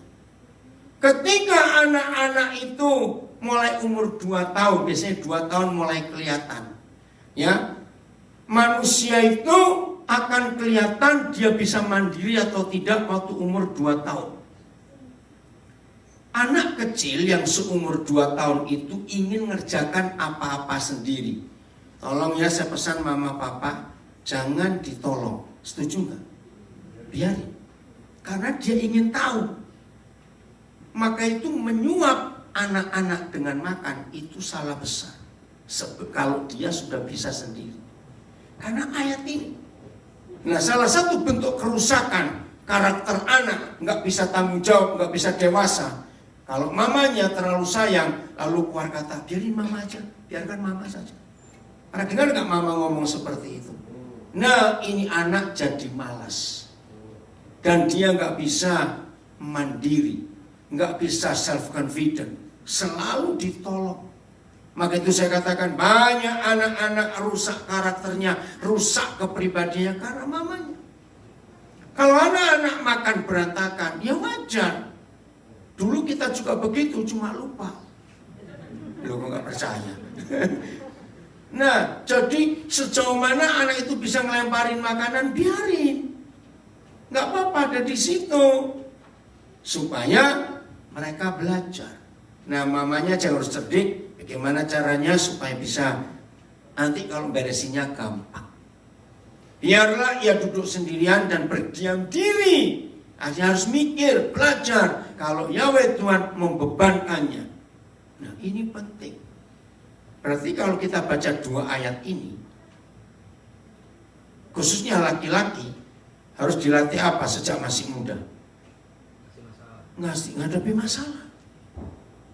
Ketika anak-anak itu mulai umur 2 tahun, biasanya 2 tahun mulai kelihatan. Ya, manusia itu akan kelihatan dia bisa mandiri atau tidak waktu umur 2 tahun. Anak kecil yang seumur 2 tahun itu ingin ngerjakan apa-apa sendiri. Tolong ya, saya pesan mama papa, jangan ditolong. Setuju nggak? Biarin. Karena dia ingin tahu. Maka itu menyuap anak-anak dengan makan itu salah besar. Kalau dia sudah bisa sendiri. Karena ayat ini. Nah, salah satu bentuk kerusakan karakter anak, nggak bisa tanggung jawab, nggak bisa dewasa. Kalau mamanya terlalu sayang, lalu keluar kata, biarin mama aja, biarkan mama saja. Pernah dengar nggak mama ngomong seperti itu? Nah, ini anak jadi malas. Dan dia nggak bisa mandiri, nggak bisa self-confident, selalu ditolong. Maka itu saya katakan banyak anak-anak rusak karakternya, rusak kepribadiannya karena mamanya. Kalau anak-anak makan berantakan, ya wajar. Dulu kita juga begitu, cuma lupa. Lu kok gak percaya? Nah, jadi sejauh mana anak itu bisa ngelemparin makanan, biarin. Gak apa-apa ada di situ. Supaya mereka belajar. Nah, mamanya jangan harus cerdik. Bagaimana caranya supaya bisa nanti kalau beresinnya gampang. Biarlah ia duduk sendirian dan berdiam diri. Dia harus mikir, belajar. Kalau Yahweh Tuhan membebankannya. Nah, ini penting. Berarti kalau kita baca 2 ayat ini, khususnya laki-laki, harus dilatih apa sejak masih muda? Menghadapi masalah.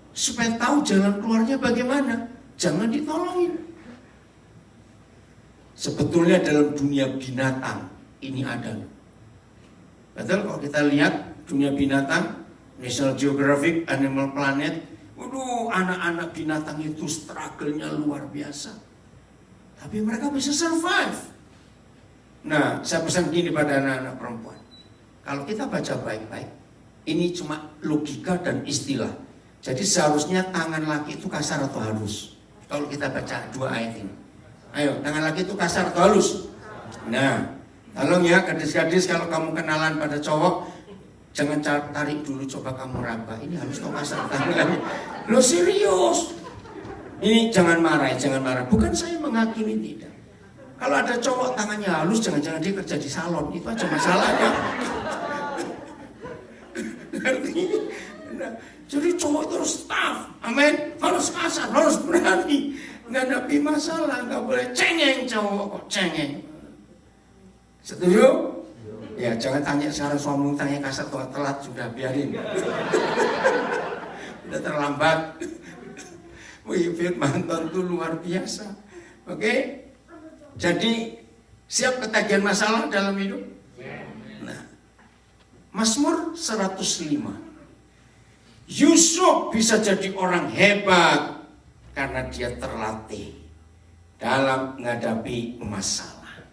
Supaya tahu jalan keluarnya bagaimana. Jangan ditolongin. Sebetulnya dalam dunia binatang ini ada. Betul, kalau kita lihat dunia binatang, National Geographic, Animal Planet, waduh, anak-anak binatang itu struggle-nya luar biasa. Tapi mereka bisa survive. Nah, saya pesan gini pada anak-anak perempuan. Kalau kita baca baik-baik, ini cuma logika dan istilah. Jadi seharusnya tangan laki itu kasar atau halus. Kalau kita baca 2 ayat ini. Ayo, tangan laki itu kasar atau halus? Nah, tolong ya gadis-gadis, kalau kamu kenalan pada cowok, jangan tarik dulu, coba kamu raba. Ini halus atau kasar tangannya? Lo serius? Ini jangan marah, jangan marah. Bukan saya menghakimi, tidak. Kalau ada cowok tangannya halus, jangan-jangan dia kerja di salon. Itu aja masalahnya. Nah, jadi cowok itu harus tough, amin. Harus kasar, harus berani. Nggak ada masalah, nggak boleh cengeng cowok kok cengeng. Setuju? Ya, jangan tanya sekarang suamimu tanya kasar atau telat, sudah biarin. Udah terlambat. Wih, firman Tuhan itu luar biasa. Oke? Jadi siap ketagihan masalah dalam hidup? Nah, Mazmur 105. Yusuf bisa jadi orang hebat karena dia terlatih dalam menghadapi masalah.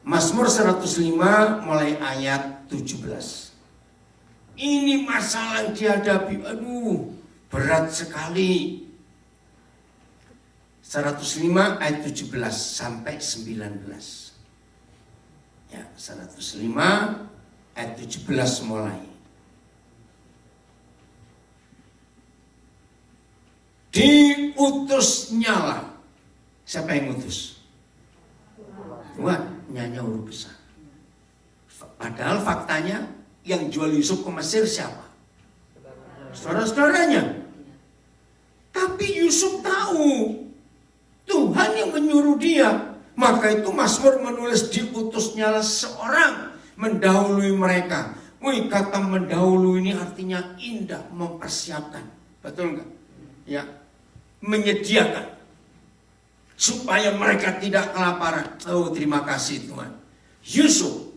Mazmur 105 mulai ayat 17. Ini masalah yang dihadapi, aduh, berat sekali. 105 ayat 17 sampai 19. Ya, 105 ayat 17 mulai. Diutusnyalah. Siapa yang utus? Tuhan, nyanyi huruf besar. Padahal faktanya yang jual Yusuf ke Mesir siapa? Saudara-saudaranya. Tapi Yusuf tahu Tuhan yang menyuruh dia. Maka itu Mazmur menulis diutusnyalah seorang mendahului mereka. Wih, kata mendahului ini artinya indah, mempersiapkan. Betul nggak? Ya, menyediakan supaya mereka tidak kelaparan. Oh, terima kasih Tuhan. Yusuf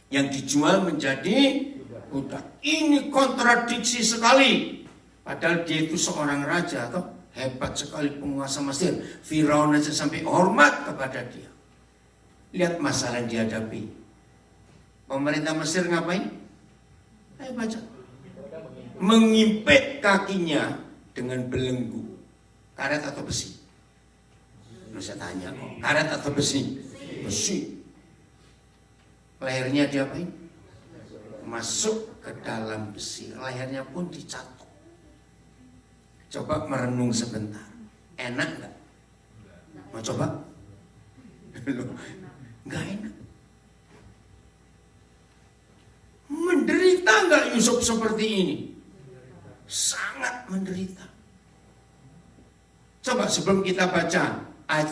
yang dijual menjadi budak. Ini kontradiksi sekali. Padahal dia itu seorang raja, atau hebat sekali penguasa Mesir. Firaun aja sampai hormat kepada dia. Lihat masalah yang dihadapi. Pemerintah Mesir ngapain? Ayo baca. Mengimpit kakinya dengan belenggu. Karet atau besi? Lu saya tanya kok. Karet atau besi? Besi. Lehernya diapain? Masuk ke dalam besi. Lehernya pun dicatok. Coba merenung sebentar. Enak nggak? Mau coba? Nggak enak. Menderita nggak Yusuf seperti ini? Sangat menderita. Coba sebelum kita baca ayat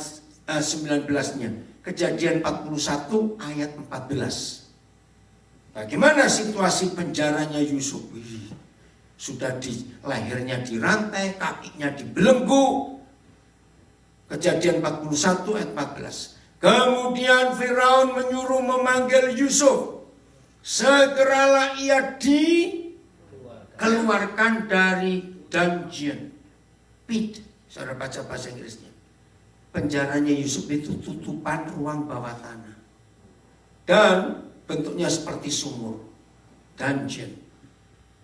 19-nya. Kejadian 41 ayat 14. Bagaimana situasi penjaranya Yusuf? Sudah di lehernya dirantai, kakinya dibelenggu. Kejadian 41 ayat 14. Kemudian Firaun menyuruh memanggil Yusuf. Segeralah ia dikeluarkan dari dungeon pit. Saudara baca bahasa Inggrisnya. Penjaranya Yusuf itu tutupan ruang bawah tanah. Dan bentuknya seperti sumur. Dungeon.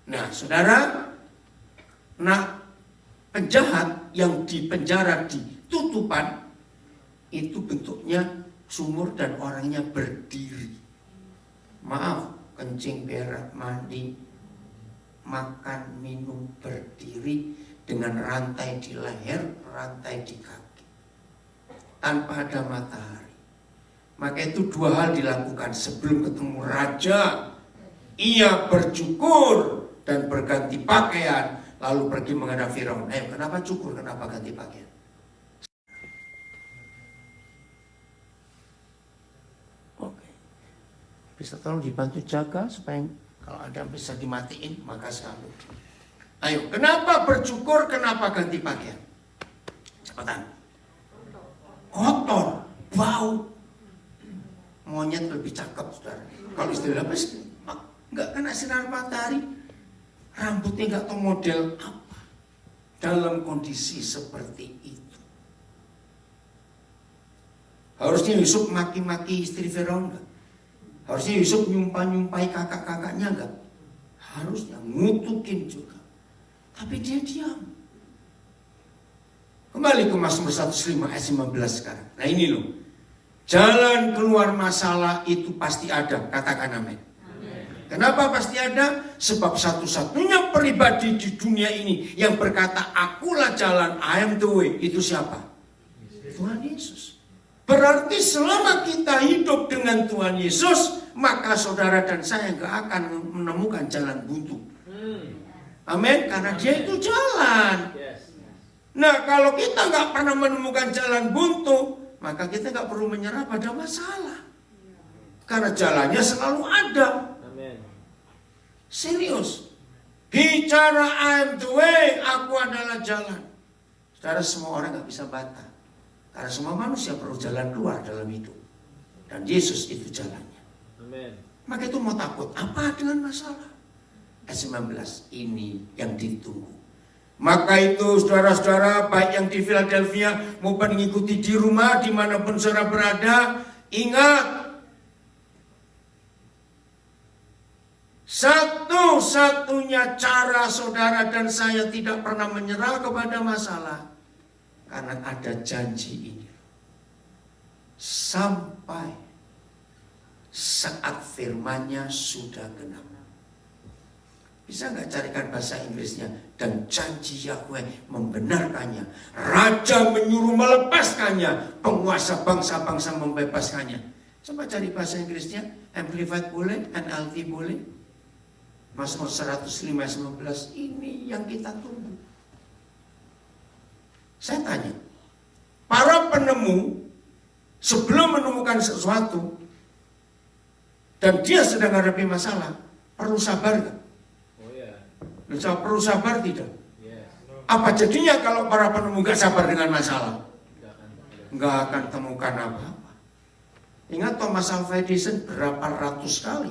Nah, saudara, penjahat yang dipenjara di tutupan itu bentuknya sumur dan orangnya berdiri. Maaf, kencing, berak, mandi, makan, minum, berdiri dengan rantai di leher, rantai di kaki. Tanpa ada matahari. Maka itu dua hal dilakukan sebelum ketemu raja. Ia bercukur dan berganti pakaian, lalu pergi menghadap Firaun. Kenapa cukur? Kenapa ganti pakaian? Oke. Bisa tolong dibantu jaga supaya kalau ada yang bisa dimatiin, maka selalu. Ayo, kenapa bercukur? Kenapa ganti pakaian? Cepetan. Kotor, bau. Monyet lebih cakep, saudara. Kalau istilah nggak kena sinar matahari, rambutnya nggak tahu model apa. Dalam kondisi seperti itu, harusnya Yusuf maki-maki istri Firaun nggak? Harusnya Yusuf nyumpah-nyumpahi kakak-kakaknya nggak? Harusnya ngutukin juga. Tapi dia diam. Kembali ke Mazmur 105 ayat 15 sekarang. Nah ini loh. Jalan keluar masalah itu pasti ada. Katakan amin. Kenapa pasti ada? Sebab satu-satunya pribadi di dunia ini yang berkata, akulah jalan, I am the way. Itu siapa? Tuhan Yesus. Berarti selama kita hidup dengan Tuhan Yesus, maka saudara dan saya gak akan menemukan jalan buntu. Amin. Karena dia itu jalan. Nah kalau kita gak pernah menemukan jalan buntu, maka kita gak perlu menyerah pada masalah. Karena jalannya selalu ada. Serius. Bicara I am the way, aku adalah jalan. Saudara, semua orang gak bisa bantah. Karena semua manusia perlu jalan keluar dalam hidup. Dan Yesus itu jalannya. Amen. Maka itu mau takut apa dengan masalah? Ayat 19, ini yang ditunggu. Maka itu saudara-saudara, baik yang di Philadelphia maupun mengikuti di rumah, dimanapun saudara berada, ingat, satu-satunya cara saudara dan saya tidak pernah menyerah kepada masalah, karena ada janji ini. Sampai saat firman-Nya sudah genap. Bisa nggak carikan bahasa Inggrisnya? Dan janji Yahweh membenarkannya. Raja menyuruh melepaskannya. Penguasa bangsa-bangsa membebaskannya. Coba cari bahasa Inggrisnya. Amplified boleh, NLT boleh. Mazmur 105 ayat 19. Ini yang kita tunggu. Saya tanya, para penemu sebelum menemukan sesuatu dan dia sedang menghadapi masalah, perlu sabar gak? Perlu sabar tidak? Apa jadinya kalau para penemu gak sabar dengan masalah? Gak akan temukan apa-apa. Ingat Thomas Alva Edison berapa ratus kali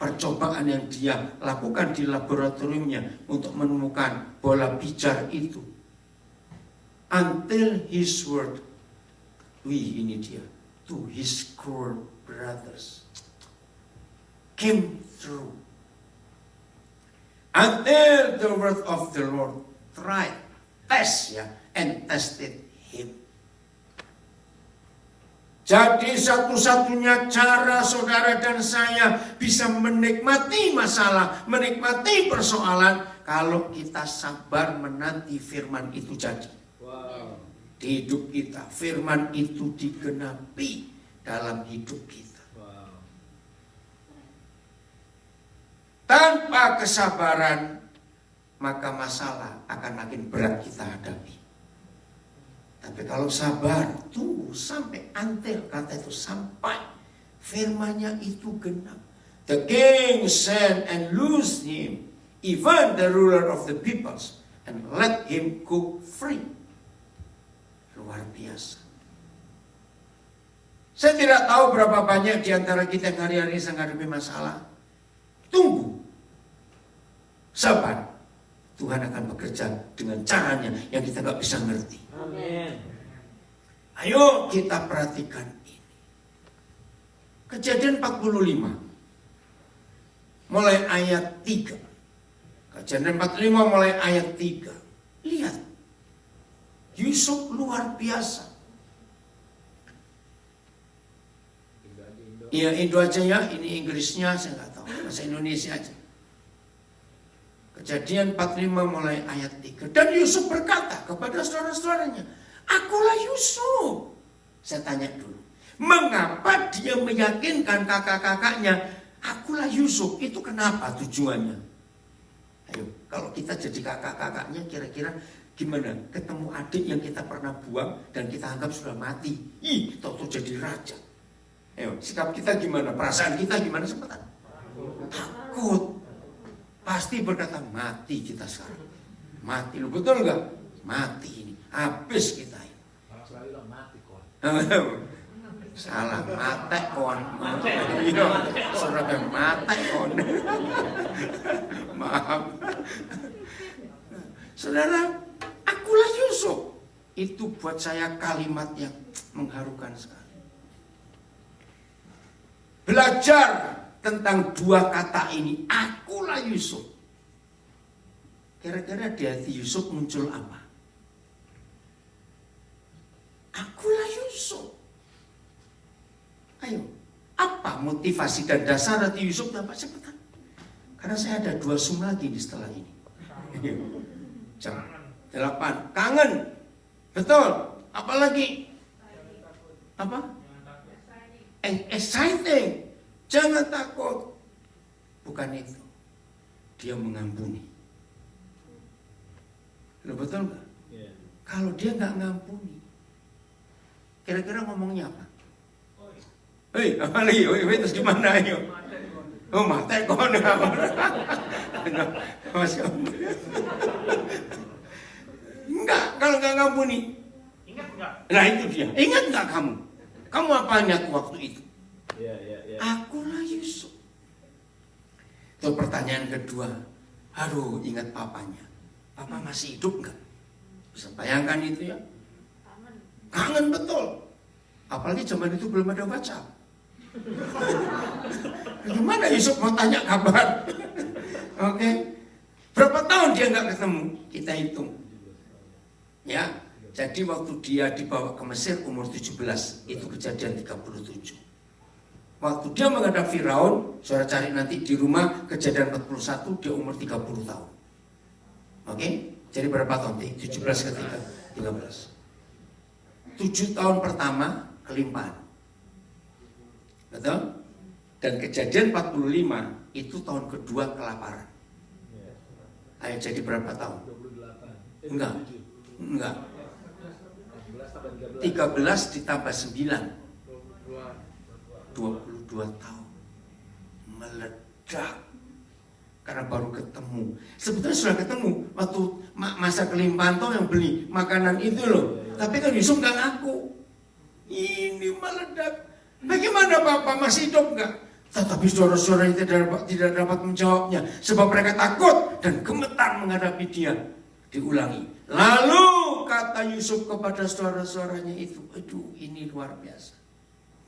percobaan yang dia lakukan di laboratoriumnya untuk menemukan bola pijar itu. Until his word, ini dia, to his core brothers, came through. Until the word of the Lord tried, and tested him. Jadi satu-satunya cara saudara dan saya bisa menikmati masalah, menikmati persoalan, kalau kita sabar menanti firman itu jadi. Di hidup kita, firman itu digenapi dalam hidup kita. Tanpa kesabaran, maka masalah akan makin berat kita hadapi. Tapi kalau sabar, tunggu sampai until, kata itu sampai firman-Nya itu genap. The king sent and loosed him, even the ruler of the peoples, and let him go free. Luar biasa. Saya tidak tahu berapa banyak di antara kita yang hari-hari sedang menghadapi masalah. Tunggu. Sabar. Tuhan akan bekerja dengan caranya yang kita nggak bisa ngerti. Amin. Ayo kita perhatikan ini. Kejadian 45. Mulai ayat 3. Kejadian 45 mulai ayat 3. Lihat. Yusuf luar biasa. Iya, Indo aja ya, ini Inggrisnya saya nggak tahu. Bahasa Indonesia aja. Kejadian 45 mulai ayat 3. Dan Yusuf berkata kepada saudara-saudaranya, akulah Yusuf. Saya tanya dulu, mengapa dia meyakinkan kakak-kakaknya, akulah Yusuf? Itu kenapa tujuannya? Ayo, kalau kita jadi kakak-kakaknya kira-kira gimana? Ketemu adik yang kita pernah buang dan kita anggap sudah mati. Tahu-tahu jadi raja. Ayo, sikap kita gimana? Perasaan kita gimana sebentar? Takut. Pasti berkata, mati kita sekarang. Mati, lu betul gak? Mati ini, habis kita ini. Salah, mate kon. Iya, saudara mate kon. Maaf. Saudara, akulah Yusuf. Itu buat saya kalimat yang mengharukan sekali. Belajar tentang dua kata ini, akulah Yusuf. Kira-kira di hati Yusuf muncul apa? Akulah Yusuf. Ayo, apa motivasi dan dasar hati Yusuf dapat cepetan? Karena saya ada 2 Zoom lagi di setelah ini. Jam 8. Kangen. Betul. Apalagi? Apa? Exciting. Jangan takut. Bukan itu. Dia mengampuni. Loh, betul nggak? Kalau dia nggak ngampuni, kira-kira ngomongnya apa? Hei, apa lagi? Terus gimana ayo? Oh, mate kon. Enggak, kalau nggak ngampuni. Ingat nggak? Nah itu dia. Ingat nggak kamu? Kamu apanya waktu itu? Ya. Akulah Yusuf. Itu pertanyaan kedua. Aduh, ingat papanya. Papa masih hidup nggak? Bisa bayangkan itu ya? Kangen betul. Apalagi zaman itu belum ada WhatsApp. Gimana Yusuf mau tanya kabar? Oke. Berapa tahun dia nggak ketemu? Kita hitung. Ya. Jadi waktu dia dibawa ke Mesir umur 17, itu kejadian 37. Waktu dia menghadap Firaun, saudara cari nanti di rumah, kejadian 41, dia umur 30 tahun. Oke? Jadi berapa tahun? 17 ke 13. 7 tahun pertama kelimpahan. Betul? Dan kejadian 45 itu tahun kedua kelaparan. Ayo jadi berapa tahun? 28. Enggak. 13 ditambah 9. 22 tahun. Meledak. Karena baru ketemu. Sebetulnya sudah ketemu waktu masa kelimpahan toh yang beli makanan itu loh. Tapi kan Yusuf nggak ngaku. Ini meledak. Bagaimana Bapak masih hidup nggak? Tetapi saudara-saudara tidak dapat menjawabnya. Sebab mereka takut dan gemetar menghadapi dia. Diulangi. Lalu kata Yusuf kepada saudara-saudaranya itu, aduh ini luar biasa.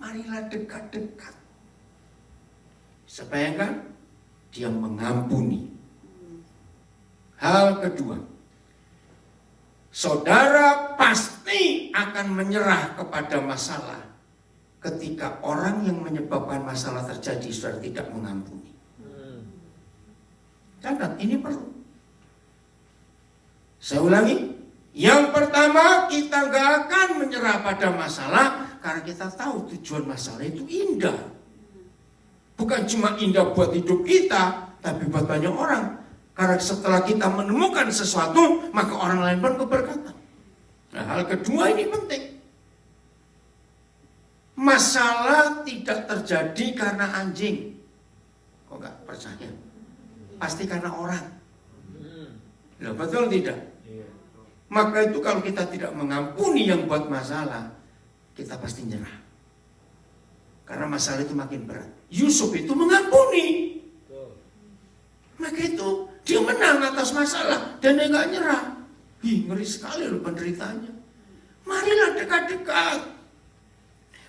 Marilah dekat-dekat. Bayangkan, dia mengampuni. Hal kedua, saudara pasti akan menyerah kepada masalah ketika orang yang menyebabkan masalah terjadi saudara tidak mengampuni. Catat, ini perlu. Saya ulangi, yang pertama kita gak akan menyerah pada masalah karena kita tahu tujuan masalah itu indah. Bukan cuma indah buat hidup kita, tapi buat banyak orang. Karena setelah kita menemukan sesuatu, maka orang lain pun keberkatan. Nah, hal kedua ini penting. Masalah tidak terjadi karena anjing. Kok gak percaya? Pasti karena orang. Loh, betul tidak? Maka itu kalau kita tidak mengampuni yang buat masalah, kita pasti nyerah. Karena masalah itu makin berat. Yusuf itu mengampuni. Maka itu dia menang atas masalah dan dia gak nyerah. Ngeri sekali loh penderitaannya. Marilah dekat-dekat.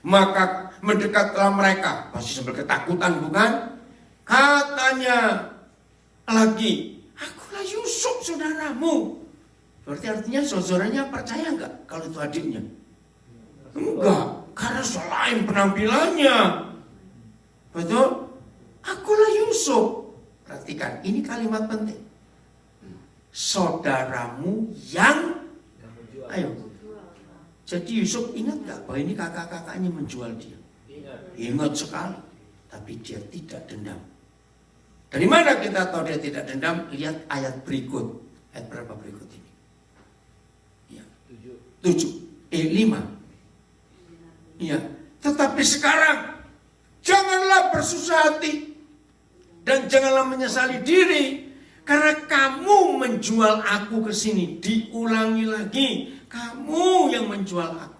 Maka mendekatlah mereka. Pasti sambil ketakutan bukan? Katanya lagi, akulah Yusuf saudaramu. Berarti artinya saudaranya percaya enggak kalau itu adiknya? Enggak, karena selain penampilannya. Betul? Akulah Yusuf. Perhatikan, ini kalimat penting. Saudaramu yang ayo. Jadi Yusuf ingat enggak bahwa ini kakak-kakaknya menjual dia? Ingat sekali. Tapi dia tidak dendam. Dari mana kita tahu dia tidak dendam? Lihat ayat berikut. Ayat berapa berikut ini? 5. Iya. Tetapi sekarang janganlah bersusah hati dan janganlah menyesali diri karena kamu menjual aku ke sini. Diulangi lagi, kamu yang menjual aku.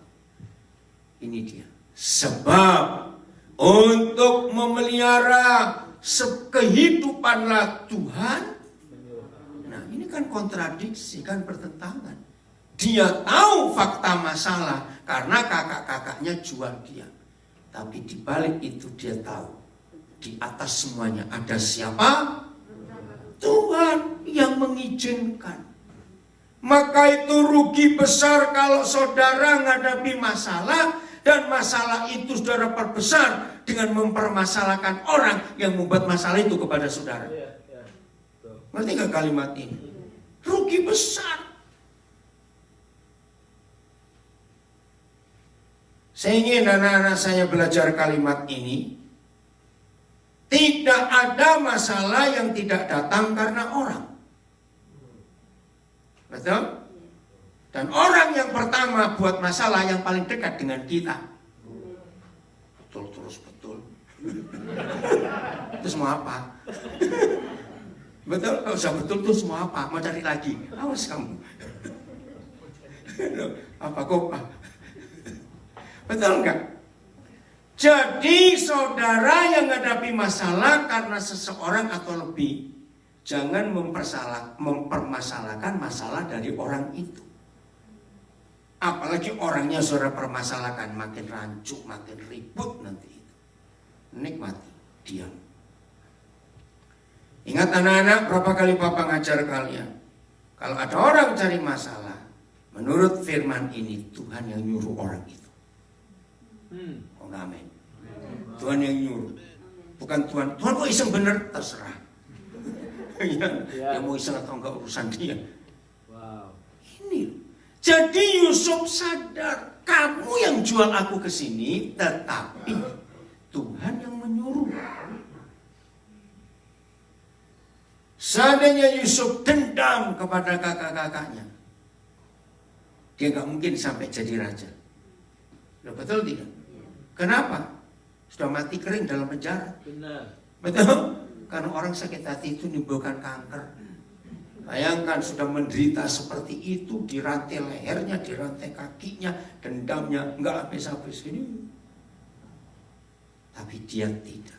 Ini dia. Sebab untuk memelihara kehidupanlah Tuhan. Nah, ini kan kontradiksi, kan bertentangan. Dia tahu fakta masalah karena kakak-kakaknya jual dia. Tapi di balik itu dia tahu di atas semuanya ada siapa? Tuhan yang mengizinkan. Maka itu rugi besar kalau saudara menghadapi masalah, dan masalah itu saudara perbesar dengan mempermasalahkan orang yang membuat masalah itu kepada saudara. Ngerti gak kalimat ini? Rugi besar. Saya ingin anak-anak saya belajar kalimat ini. Tidak ada masalah yang tidak datang karena orang. Betul? Dan orang yang pertama buat masalah yang paling dekat dengan kita. Betul terus betul. Terus mau apa? Betul? Kalau usah betul terus mau apa? Mau cari lagi? Awas kamu. Apa kok? Betul enggak? Jadi saudara yang menghadapi masalah karena seseorang atau lebih, jangan mempermasalahkan masalah dari orang itu. Apalagi orangnya saudara permasalahkan, makin rancu, makin ribut nanti itu. Nikmati, diam. Ingat anak-anak, berapa kali Papa ngajar kalian? Kalau ada orang cari masalah, menurut firman ini Tuhan yang nyuruh orang itu. Oh amin. Tuhan yang nyuruh. Bukan Tuhan kok iseng bener, terserah. Ya mau iseng atau enggak urusan dia. Wow. Ini. Jadi Yusuf sadar, kamu yang jual aku ke sini, tetapi Tuhan yang menyuruh. Seandainya Yusuf dendam kepada kakak-kakaknya, dia nggak mungkin sampai jadi raja. Betul tidak? Kenapa? Sudah mati kering dalam penjara. Benar. Betul? Karena orang sakit hati itu menimbulkan kanker. Bayangkan sudah menderita seperti itu, dirantai lehernya, dirantai kakinya, dendamnya nggak habis-habis ini. Tapi dia tidak.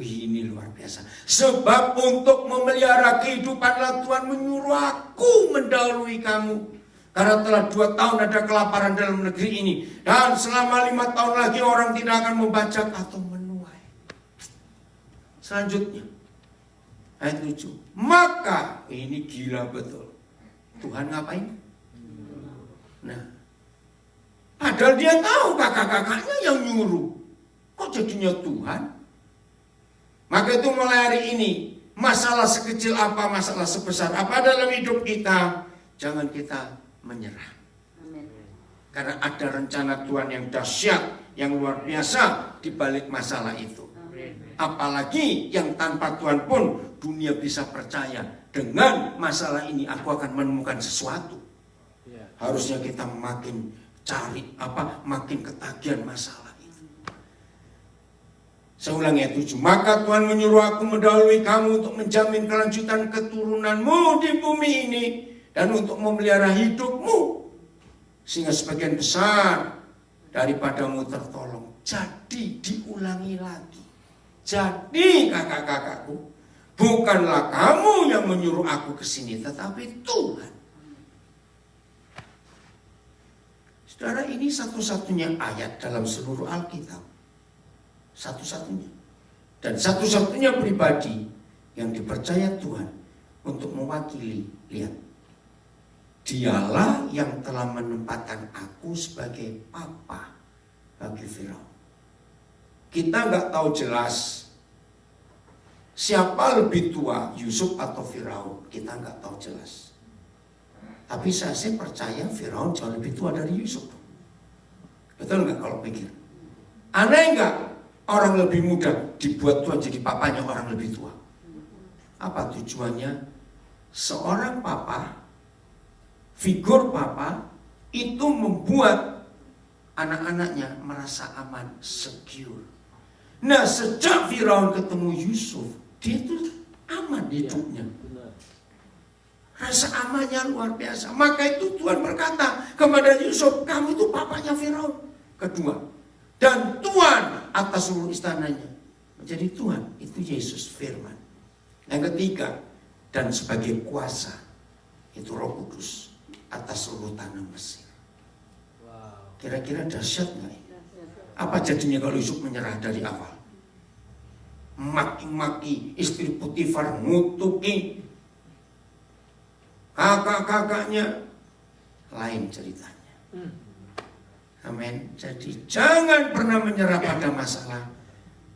Ini luar biasa. Sebab untuk memelihara kehidupan Tuhan menyuruh aku mendahului kamu. Karena telah 2 tahun ada kelaparan dalam negeri ini, dan selama 5 tahun lagi orang tidak akan membajak atau menuai. Selanjutnya ayat 7. Maka ini gila betul. Tuhan ngapain? Nah, padahal dia tahu kakak-kakaknya yang nyuruh. Kok jadinya Tuhan? Maka itu mulai hari ini, masalah sekecil apa, masalah sebesar apa dalam hidup kita, jangan kita menyerah. Karena ada rencana Tuhan yang dahsyat, yang luar biasa di balik masalah itu. Apalagi yang tanpa Tuhan pun dunia bisa percaya, dengan masalah ini aku akan menemukan sesuatu. Harusnya kita makin cari makin ketagihan masalah itu. Saya ulangi ayat 7. Maka Tuhan menyuruh aku mendahului kamu untuk menjamin kelanjutan keturunanmu di bumi ini, dan untuk memelihara hidupmu, sehingga sebagian besar daripadamu tertolong. Jadi diulangi lagi. Jadi kakak-kakakku, bukanlah kamu yang menyuruh aku ke sini, tetapi Tuhan. Saudara, ini satu-satunya ayat dalam seluruh Alkitab. Satu-satunya. Dan satu-satunya pribadi yang dipercaya Tuhan untuk mewakili. Lihat. Dialah yang telah menempatkan aku sebagai papa bagi Firaun. Kita nggak tahu jelas siapa lebih tua, Yusuf atau Firaun. Kita nggak tahu jelas. Tapi saya percaya Firaun jauh lebih tua dari Yusuf. Betul nggak kalau pikir? Aneh nggak orang lebih muda dibuat Tuhan jadi papanya orang lebih tua? Apa tujuannya? Seorang papa, figur papa itu membuat anak-anaknya merasa aman, secure. Nah, sejak Firaun ketemu Yusuf, dia itu aman hidupnya. Rasa amannya luar biasa. Maka itu Tuhan berkata kepada Yusuf, kamu itu papanya Firaun. Kedua, dan Tuhan atas seluruh istananya. Menjadi Tuhan, itu Yesus firman. Yang ketiga, dan sebagai kuasa, itu Roh Kudus atas seluruh tanah Mesir. Kira-kira dahsyat nggak ini? Apa jadinya kalau Yusuf menyerah dari awal? Maki-maki istri Potifar, ngutuki kakak-kakaknya, lain ceritanya. Amin. Jadi jangan pernah menyerah pada masalah.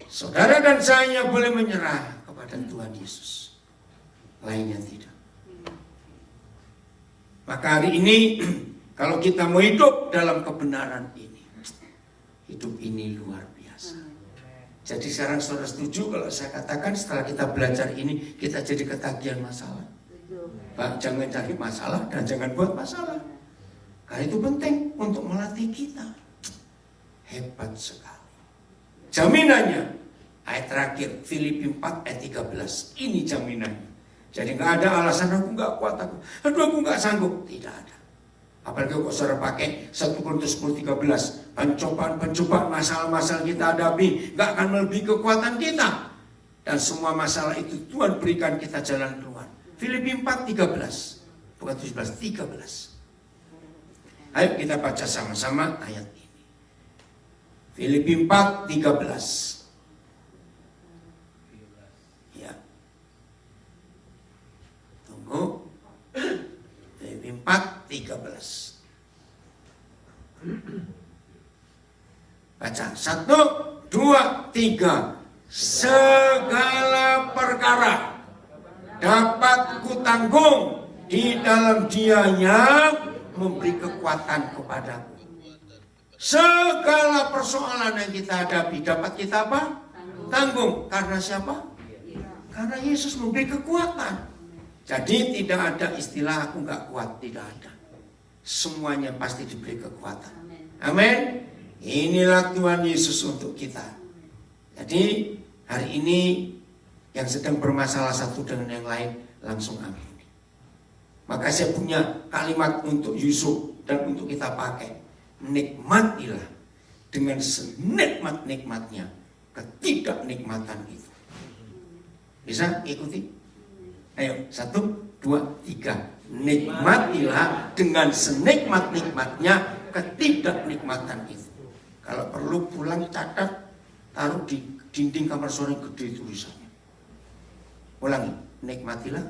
Saudara dan saya boleh menyerah kepada Tuhan Yesus. Lainnya tidak. Maka hari ini kalau kita mau hidup dalam kebenaran ini, hidup ini luar biasa. Jadi sekarang saudara setuju kalau saya katakan setelah kita belajar ini kita jadi ketagihan masalah. Pak, jangan cari masalah dan jangan buat masalah. Karena itu penting untuk melatih kita. Hebat sekali. Jaminannya ayat terakhir Filipi 4 ayat 13. Ini jaminannya. Jadi nggak ada alasan aku nggak kuat, aku nggak sanggup. Tidak ada. Apalagi kalau saudara pakai 1 Korintus 10:13, pencobaan masalah-masalah kita hadapi nggak akan melebihi kekuatan kita. Dan semua masalah itu Tuhan berikan kita jalan keluar. Filipi 4:13, bukan 17, 13. Ayo kita baca sama-sama ayat ini. Filipi 4:13. Ya. Tunggu. Filipi 4:13. Baca 1, 2, 3. Segala perkara dapat kutanggung di dalam Dia yang memberi kekuatan kepadaku. Segala persoalan yang kita hadapi dapat kita apa? Tanggung. Karena siapa? Karena Yesus memberi kekuatan. Jadi tidak ada istilah aku nggak kuat, tidak ada. Semuanya pasti diberi kekuatan. Amin. Inilah Tuhan Yesus untuk kita. Jadi hari ini yang sedang bermasalah satu dengan yang lain langsung amin. Maka saya punya kalimat untuk Yusuf dan untuk kita pakai. Nikmatilah dengan senikmat-nikmatnya ketidaknikmatan itu. Bisa ikuti? Ayo, 1, 2, 3. Nikmatilah dengan senikmat-nikmatnya ketidaknikmatan itu. Kalau perlu pulang catat, taruh di dinding kamar sore gede tulisannya. Ulangi, nikmatilah.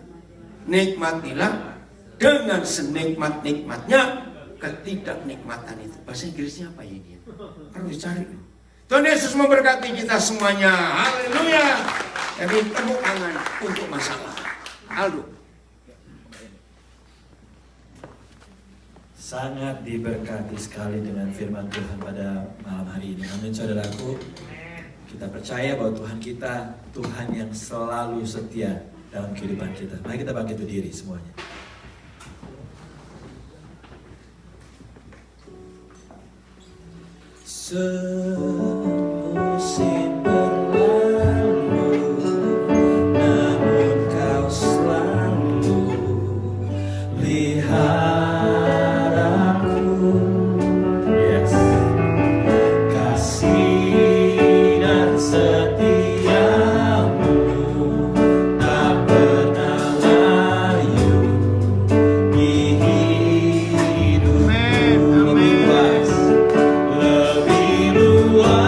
Nikmatilah dengan senikmat-nikmatnya ketidaknikmatan itu. Bahasa Inggrisnya apa ya dia? Perlu dicari. Tuhan Yesus memberkati kita semuanya. Haleluya. Jadi tepuk tangan untuk masalah. Aldo. Sangat diberkati sekali dengan firman Tuhan pada malam hari ini. Amin saudaraku. Kita percaya bahwa Tuhan kita Tuhan yang selalu setia dalam kehidupan kita. Mari kita bangkit berdiri semuanya. Semusim berlalu, namun kau selalu lihat aku. Yes. Kasih dan setiamu tak pernah layu di hidupku. Lebih luas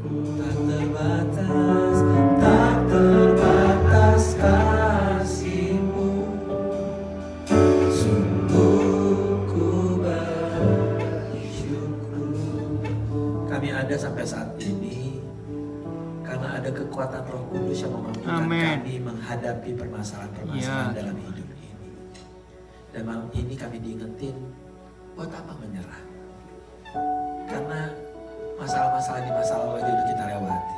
terbatas, tak terbatas kasih-Mu. Sungguh ku bersyukur. Kami ada sampai saat ini karena ada kekuatan Roh Kudus yang memampukan Amin. kami menghadapi permasalahan-permasalahan Ya. dalam hidup ini. Dan malam ini kami diingetin, buat apa menyerah? Karena masalah-masalah di masa lalu itu udah kita lewati.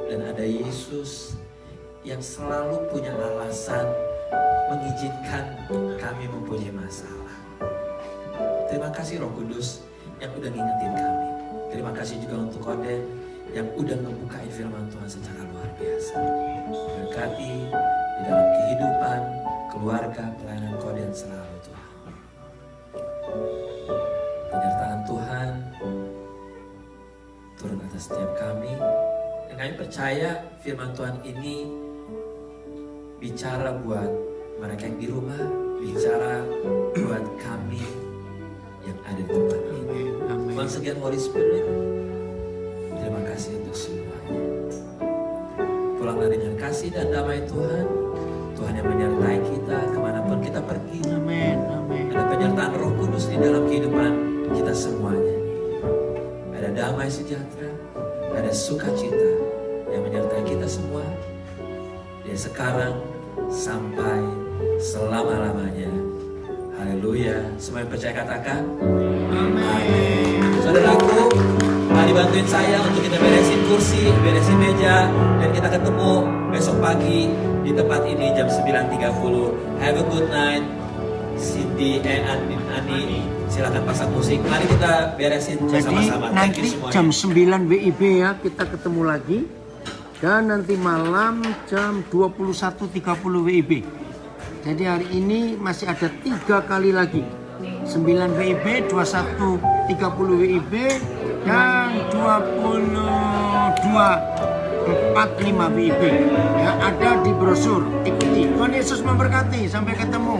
Dan ada Yesus yang selalu punya alasan mengizinkan kami mempunyai masalah. Terima kasih Roh Kudus yang udah ngingetin kami. Terima kasih juga untuk Koden yang udah ngebukain firman Tuhan secara luar biasa. Berkati di dalam kehidupan, keluarga, pelayanan Koden selalu Tuhan. Penyertaan Tuhan turun atas setiap kami. Dan kami percaya firman Tuhan ini bicara buat mereka yang di rumah, bicara buat kami yang ada di tempat ini. Amin. Once again Holy Spirit, terima kasih untuk semuanya. Pulanglah dengan kasih dan damai Tuhan. Tuhan yang menyertai kita kemanapun kita pergi. Amin. Amin. Ada penyertaan Roh Kudus di dalam kehidupan kita semuanya. Ada damai sejahtera, ada sukacita yang menyertai kita semua. Dari sekarang sampai selama-lamanya. Haleluya. Semua yang percaya katakan amin. Saudaraku, mari bantuin saya untuk kita beresin kursi, beresin meja, dan kita ketemu besok pagi di tempat ini jam 9.30. Have a good night. Cindy, Ani, silakan pasang musik. Mari kita beresin Jadi bersama-sama. Thank you nanti semuanya. jam 9 WIB ya kita ketemu lagi. Dan nanti malam jam 21.30 WIB. Jadi hari ini masih ada 3 kali lagi. 9 WIB, 21.30 WIB, dan 22.45 WIB. Ya, ada di brosur. Ikuti. Tuhan Yesus memberkati. Sampai ketemu.